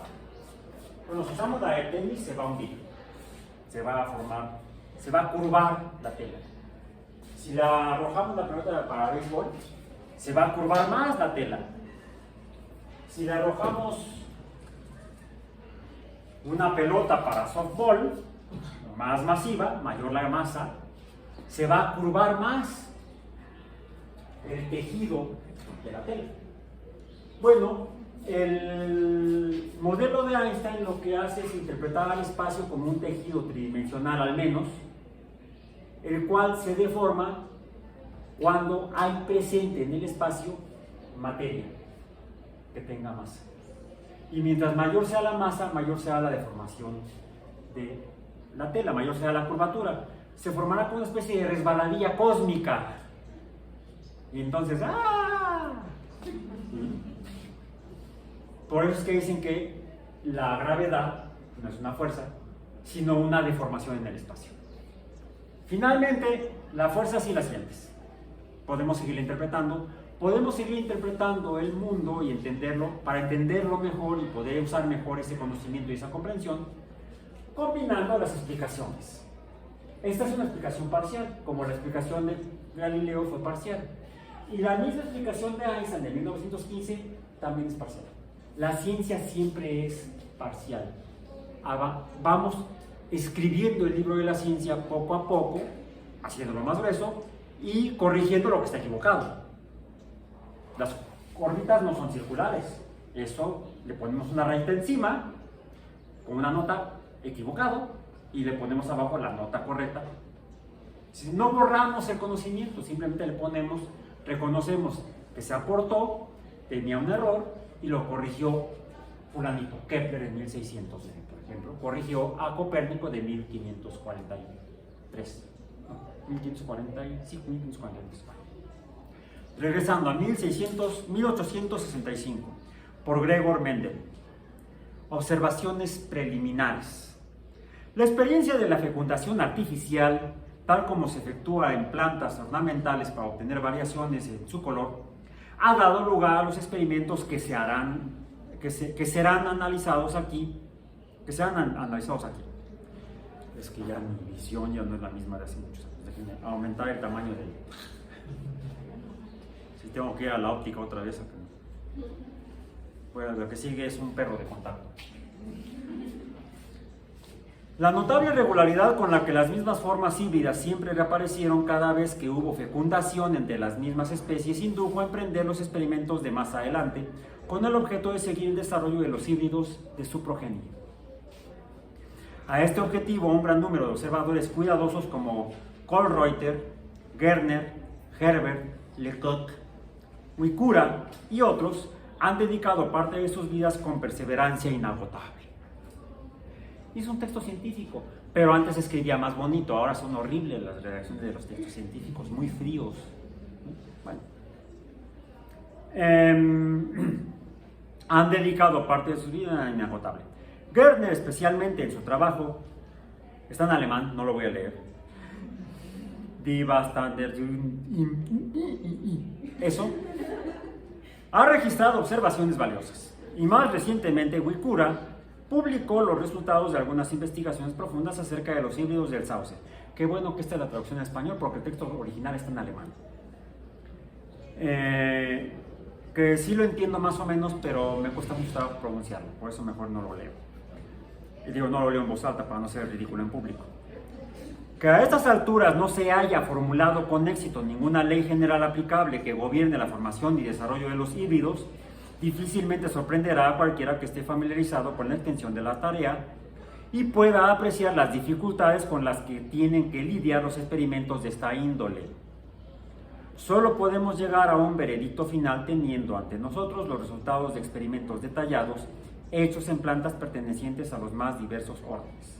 Bueno, si usamos la de tenis se va a hundir, se va a formar, se va a curvar la tela. Si la arrojamos la pelota para béisbol, se va a curvar más la tela. Si la arrojamos una pelota para softball, más masiva, mayor la masa, se va a curvar más el tejido de la tela. Bueno, el modelo de Einstein lo que hace es interpretar al espacio como un tejido tridimensional al menos, el cual se deforma cuando hay presente en el espacio materia que tenga masa. Y mientras mayor sea la masa, mayor será la deformación de la tela, mayor será la curvatura. Se formará como una especie de resbaladilla cósmica. Y entonces, Por eso es que dicen que la gravedad no es una fuerza, sino una deformación en el espacio. Finalmente, la fuerza sí la sientes. Podemos seguirla interpretando. Podemos seguir interpretando el mundo y entenderlo, para entenderlo mejor y poder usar mejor ese conocimiento y esa comprensión, combinando las explicaciones. Esta es una explicación parcial, como la explicación de Galileo fue parcial. Y la misma explicación de Einstein de 1915 también es parcial. La ciencia siempre es parcial. Vamos escribiendo el libro de la ciencia poco a poco, haciéndolo más grueso y corrigiendo lo que está equivocado. Las órbitas no son circulares. Eso le ponemos una rayita encima con una nota equivocado y le ponemos abajo la nota correcta. Si no borramos el conocimiento, simplemente le ponemos, reconocemos que se aportó, tenía un error y lo corrigió fulanito, Kepler en 1600, por ejemplo, corrigió a Copérnico de 1543. 1543. Regresando a 1865, por Gregor Mendel. Observaciones preliminares. La experiencia de la fecundación artificial, tal como se efectúa en plantas ornamentales para obtener variaciones en su color, ha dado lugar a los experimentos que serán analizados aquí. Es que ya mi visión ya no es la misma de hace muchos años. Déjenme aumentar el tamaño de... Si tengo que ir a la óptica otra vez. Bueno, lo que sigue es un perro de contacto. La notable regularidad con la que las mismas formas híbridas siempre reaparecieron cada vez que hubo fecundación entre las mismas especies indujo a emprender los experimentos de más adelante con el objeto de seguir el desarrollo de los híbridos de su progenie. A este objetivo, un gran número de observadores cuidadosos como Kölreuter, Gerner, Herbert, Lecoq, Wicura y otros han dedicado parte de sus vidas con perseverancia inagotable. Es un texto científico, pero antes escribía más bonito, ahora son horribles las redacciones de los textos científicos, muy fríos. Bueno. Han dedicado parte de su vida inagotable. Gerner, especialmente en su trabajo, está en alemán, no lo voy a leer. Eso ha registrado observaciones valiosas. Y más recientemente, Wicura publicó los resultados de algunas investigaciones profundas acerca de los híbridos del sauce. Qué bueno que esta es la traducción en español porque el texto original está en alemán. Que sí lo entiendo más o menos, pero me cuesta mucho trabajo pronunciarlo, por eso mejor no lo leo. Y digo, no lo leo en voz alta para no ser ridículo en público. Que a estas alturas no se haya formulado con éxito ninguna ley general aplicable que gobierne la formación y desarrollo de los híbridos, difícilmente sorprenderá a cualquiera que esté familiarizado con la extensión de la tarea y pueda apreciar las dificultades con las que tienen que lidiar los experimentos de esta índole. Solo podemos llegar a un veredicto final teniendo ante nosotros los resultados de experimentos detallados hechos en plantas pertenecientes a los más diversos órdenes.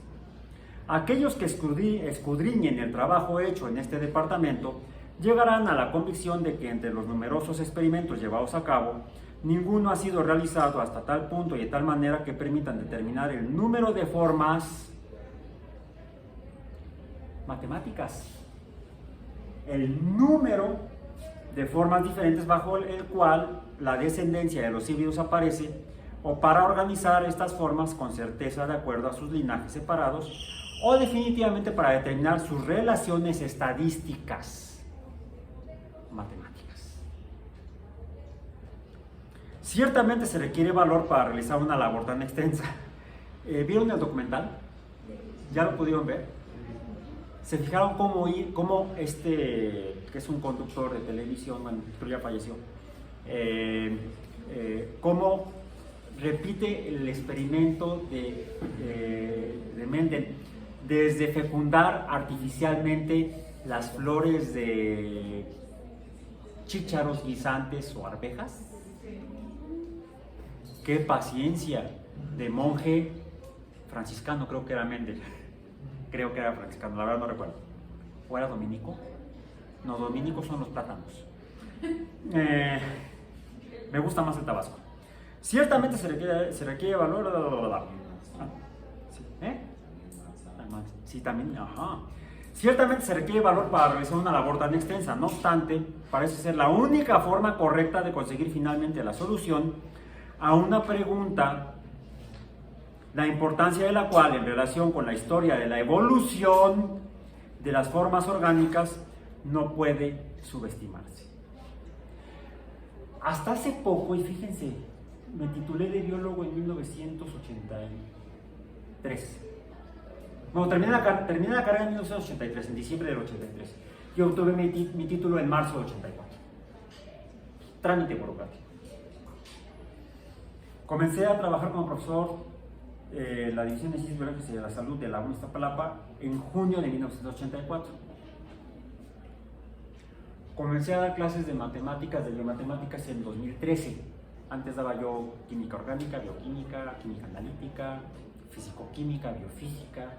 Aquellos que escudriñen el trabajo hecho en este departamento llegarán a la convicción de que entre los numerosos experimentos llevados a cabo, ninguno ha sido realizado hasta tal punto y de tal manera que permitan determinar el número de formas matemáticas, el número de formas diferentes bajo el cual la descendencia de los híbridos aparece, o para organizar estas formas con certeza de acuerdo a sus linajes separados, o definitivamente para determinar sus relaciones estadísticas matemáticas. Ciertamente se requiere valor para realizar una labor tan extensa. ¿Vieron el documental? ¿Ya lo pudieron ver? ¿Se fijaron cómo que es un conductor de televisión, bueno, pero ya falleció, cómo repite el experimento de Mendel, desde fecundar artificialmente las flores de chícharos guisantes o arvejas? ¡Qué paciencia! De monje franciscano, creo que era Mendel. Creo que era franciscano, la verdad no recuerdo. ¿O era dominico? No, dominicos son los plátanos. Me gusta más el tabasco. Ciertamente se requiere valor. Sí, también. Ajá. Ciertamente se requiere valor para realizar una labor tan extensa. No obstante, parece ser la única forma correcta de conseguir finalmente la solución a una pregunta, la importancia de la cual en relación con la historia de la evolución de las formas orgánicas no puede subestimarse. hasta hace poco, y fíjense, me titulé de biólogo en 1983. Bueno, terminé la carrera en 1983, en diciembre del 83. Y obtuve mi título en marzo del 84. Trámite burocrático. Comencé a trabajar como profesor en la División de Ciencias Biológicas y de la Salud de la UNI Iztapalapa en junio de 1984. Comencé a dar clases de matemáticas, de biomatemáticas en 2013. Antes daba yo química orgánica, bioquímica, química analítica, fisicoquímica, biofísica,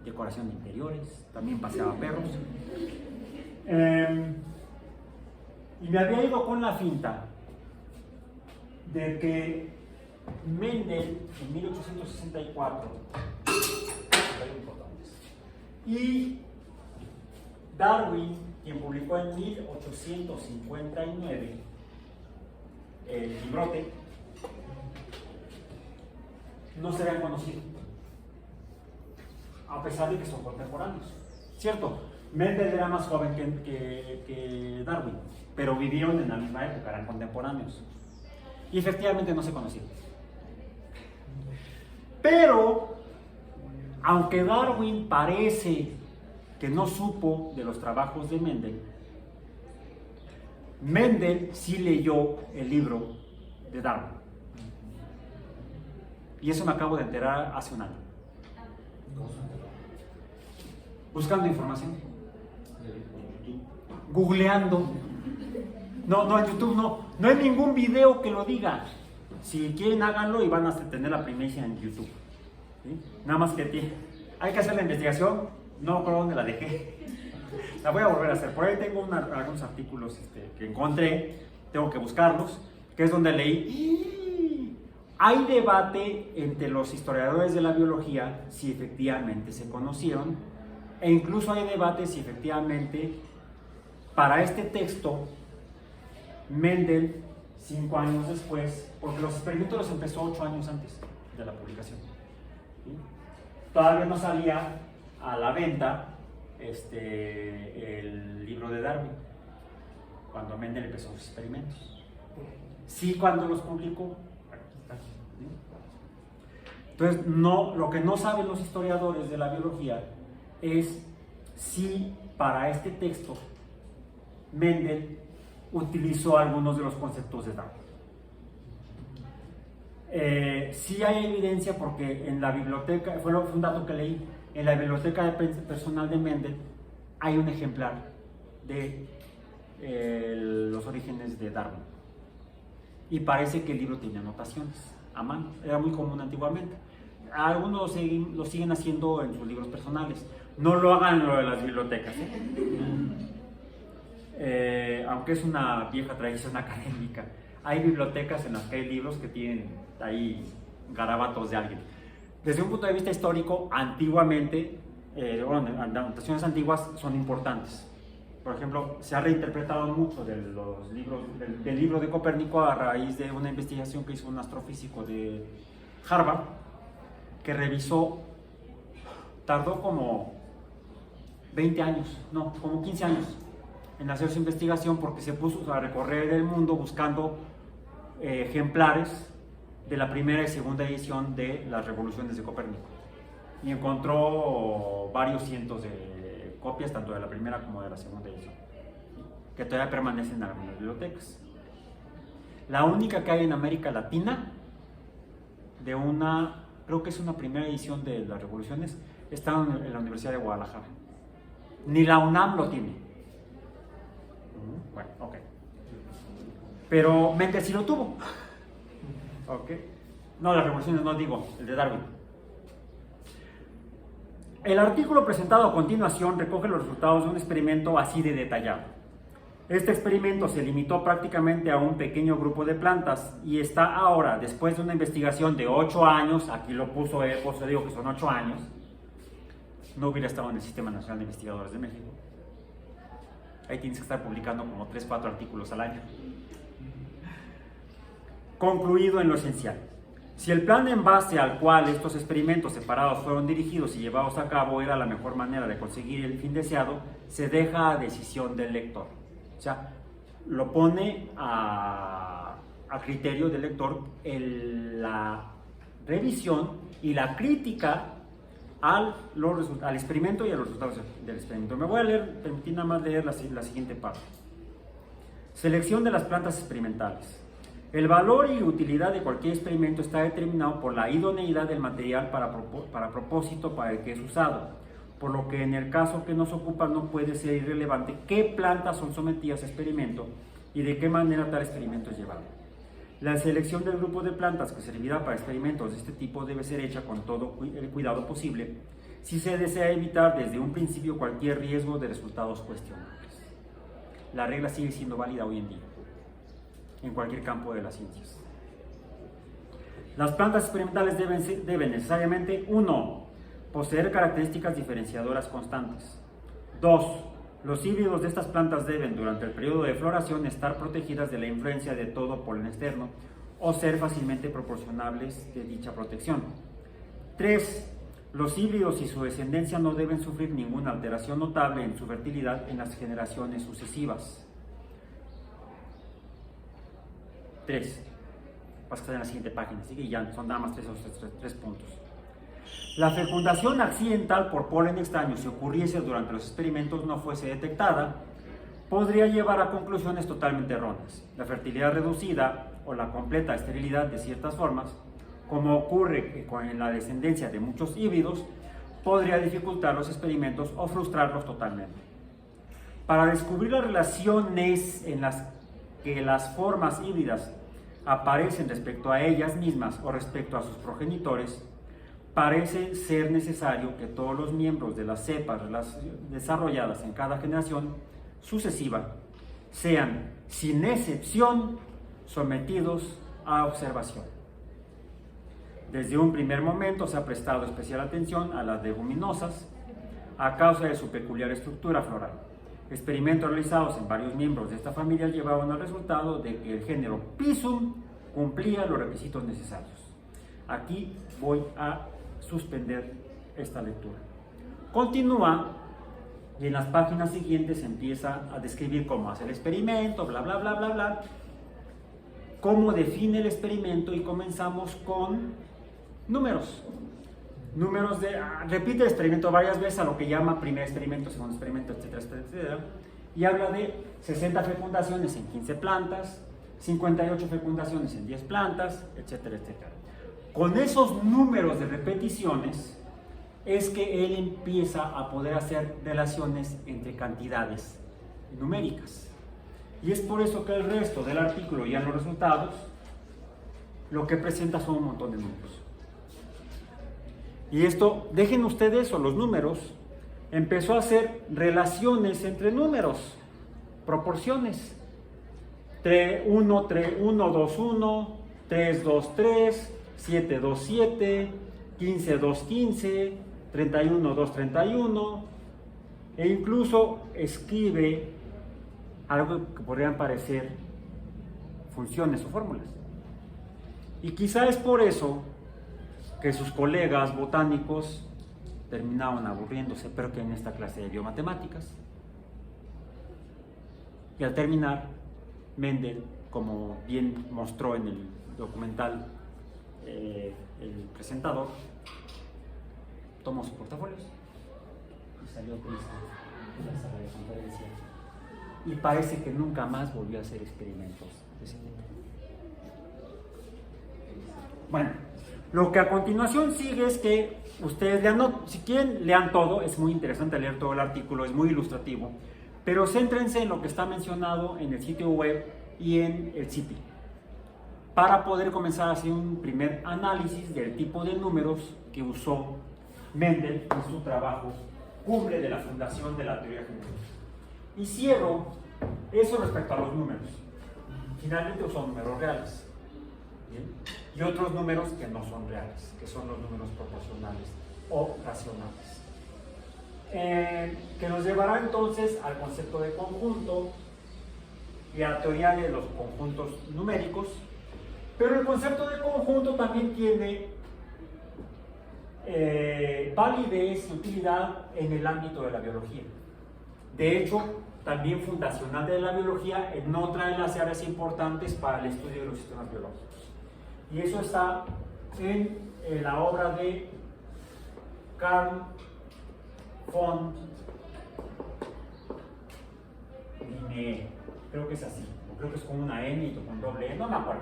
decoración de interiores, también paseaba perros. Y me había ido con la finta de que Mendel en 1864 y Darwin, quien publicó en 1859 el librote, no se habían conocido, a pesar de que son contemporáneos. Cierto, Mendel era más joven que Darwin, pero vivieron en la misma época, eran contemporáneos. Y efectivamente no se conocían. Pero, aunque Darwin parece que no supo de los trabajos de Mendel, Mendel sí leyó el libro de Darwin. Y eso me acabo de enterar hace un año. Buscando información. Googleando. No, en YouTube no hay ningún video que lo diga. Si quieren, háganlo y van a tener la primicia en YouTube. ¿Sí? Nada más que hay que hacer la investigación. No recuerdo dónde la dejé. La voy a volver a hacer. Por ahí tengo algunos artículos que encontré. Tengo que buscarlos. Que es donde leí. Hay debate entre los historiadores de la biología si efectivamente se conocieron. E incluso hay debate si efectivamente para este texto Mendel, 5 años después, porque los experimentos los empezó 8 años antes de la publicación. ¿Sí? Todavía no salía a la venta el libro de Darwin, cuando Mendel empezó sus experimentos. Sí, cuando los publicó. ¿Sí? Entonces, lo que no saben los historiadores de la biología es si para este texto Mendel utilizó algunos de los conceptos de Darwin. Sí hay evidencia porque en la biblioteca, fue un dato que leí, en la biblioteca personal de Mendel hay un ejemplar de los orígenes de Darwin. Y parece que el libro tiene anotaciones a mano, era muy común antiguamente. Algunos lo siguen haciendo en sus libros personales. No lo hagan en lo de las bibliotecas. Aunque es una vieja tradición académica, hay bibliotecas en las que hay libros que tienen ahí garabatos de alguien. Desde un punto de vista histórico, antiguamente, anotaciones antiguas son importantes. Por ejemplo, se ha reinterpretado mucho del libro de Copérnico a raíz de una investigación que hizo un astrofísico de Harvard, que revisó, tardó como 20 años, no, como 15 años en hacer su investigación, porque se puso a recorrer el mundo buscando ejemplares de la primera y segunda edición de las revoluciones de Copérnico, y encontró varios cientos de copias tanto de la primera como de la segunda edición, que todavía permanecen en algunas bibliotecas. La única que hay en América Latina de creo que es una primera edición de las revoluciones, está en la Universidad de Guadalajara. Ni la UNAM lo tiene. Bueno, ok. Pero Mendel sí lo tuvo. Ok. No, las revoluciones no digo, el de Darwin. El artículo presentado a continuación recoge los resultados de un experimento así de detallado. Este experimento se limitó prácticamente a un pequeño grupo de plantas y está ahora, después de una investigación de 8 años, aquí lo puso él, por eso digo que son 8 años, no hubiera estado en el Sistema Nacional de Investigadores de México. Ahí tienes que estar publicando como 3-4 artículos al año. Concluido en lo esencial. Si el plan en base al cual estos experimentos separados fueron dirigidos y llevados a cabo era la mejor manera de conseguir el fin deseado, se deja a decisión del lector. O sea, lo pone a a criterio del lector la revisión y la crítica al experimento y a los resultados del experimento. Me voy a permitir nada más leer la siguiente parte. Selección de las plantas experimentales. El valor y utilidad de cualquier experimento está determinado por la idoneidad del material para propósito para el que es usado, por lo que en el caso que nos ocupa no puede ser irrelevante qué plantas son sometidas a experimento y de qué manera tal experimento es llevado. La selección del grupo de plantas que servirá para experimentos de este tipo debe ser hecha con todo el cuidado posible si se desea evitar desde un principio cualquier riesgo de resultados cuestionables. La regla sigue siendo válida hoy en día, en cualquier campo de las ciencias. Las plantas experimentales deben necesariamente, 1. Poseer características diferenciadoras constantes. 2. Los híbridos de estas plantas deben, durante el periodo de floración, estar protegidas de la influencia de todo polen externo o ser fácilmente proporcionables de dicha protección. 3. Los híbridos y su descendencia no deben sufrir ninguna alteración notable en su fertilidad en las generaciones sucesivas. 3. Vas a estar en la siguiente página, ¿sí? Y ya son nada más tres puntos. La fecundación accidental por polen extraño, si ocurriese durante los experimentos no fuese detectada, podría llevar a conclusiones totalmente erróneas. La fertilidad reducida o la completa esterilidad de ciertas formas, como ocurre con la descendencia de muchos híbridos, podría dificultar los experimentos o frustrarlos totalmente. Para descubrir las relaciones en las que las formas híbridas aparecen respecto a ellas mismas o respecto a sus progenitores, parece ser necesario que todos los miembros de las cepas desarrolladas en cada generación sucesiva sean, sin excepción, sometidos a observación. Desde un primer momento se ha prestado especial atención a las leguminosas a causa de su peculiar estructura floral. Experimentos realizados en varios miembros de esta familia llevaban al resultado de que el género Pisum cumplía los requisitos necesarios. Aquí voy a suspender esta lectura. Continúa y en las páginas siguientes empieza a describir cómo hace el experimento, bla, bla, bla, bla, bla, cómo define el experimento y comenzamos con números. Repite el experimento varias veces a lo que llama primer experimento, segundo experimento, etcétera, etcétera, etcétera, y habla de 60 fecundaciones en 15 plantas, 58 fecundaciones en 10 plantas, etcétera, etcétera. Con esos números de repeticiones es que él empieza a poder hacer relaciones entre cantidades numéricas. Y es por eso que el resto del artículo y en los resultados lo que presenta son un montón de números. Y esto, dejen ustedes o los números, empezó a hacer relaciones entre números, proporciones. 1, 2, 1, 3, 2, 3, 7, 2, 7, 15, 2, 15, 31, 2, 31, e incluso escribe algo que podrían parecer funciones o fórmulas. Y quizá es por eso que sus colegas botánicos terminaban aburriéndose, pero que en esta clase de biomatemáticas. Y al terminar, Mendel, como bien mostró en el documental el presentador, tomó sus portafolios y salió triste de la sala de conferencia. Y parece que nunca más volvió a hacer experimentos de ese tipo. Bueno, lo que a continuación sigue es que ustedes lean, si quieren, lean todo, es muy interesante leer todo el artículo, es muy ilustrativo, pero céntrense en lo que está mencionado en el sitio web y en el CIPI, para poder comenzar a hacer un primer análisis del tipo de números que usó Mendel en su trabajo cumbre de la fundación de la teoría general. Y cierro eso respecto a los números. Finalmente usó números reales. ¿Bien? Y otros números que no son reales, que son los números proporcionales o racionales. Que nos llevará entonces al concepto de conjunto y a la teoría de los conjuntos numéricos, pero el concepto de conjunto también tiene validez y utilidad en el ámbito de la biología. De hecho, también fundacional de la biología en otra de las áreas importantes para el estudio de los sistemas biológicos. Y eso está en la obra de Carl von Linné, creo que es así, o creo que es con una N y con doble E, no me acuerdo.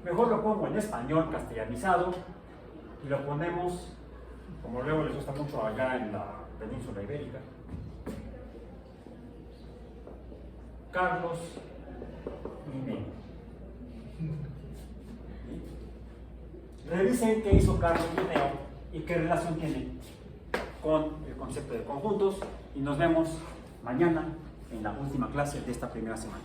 Mejor lo pongo en español castellanizado y lo ponemos, como luego les gusta mucho allá en la península ibérica, Carlos Linné. Revisen qué hizo Carlos Linné y qué relación tiene con el concepto de conjuntos, y nos vemos mañana en la última clase de esta primera semana.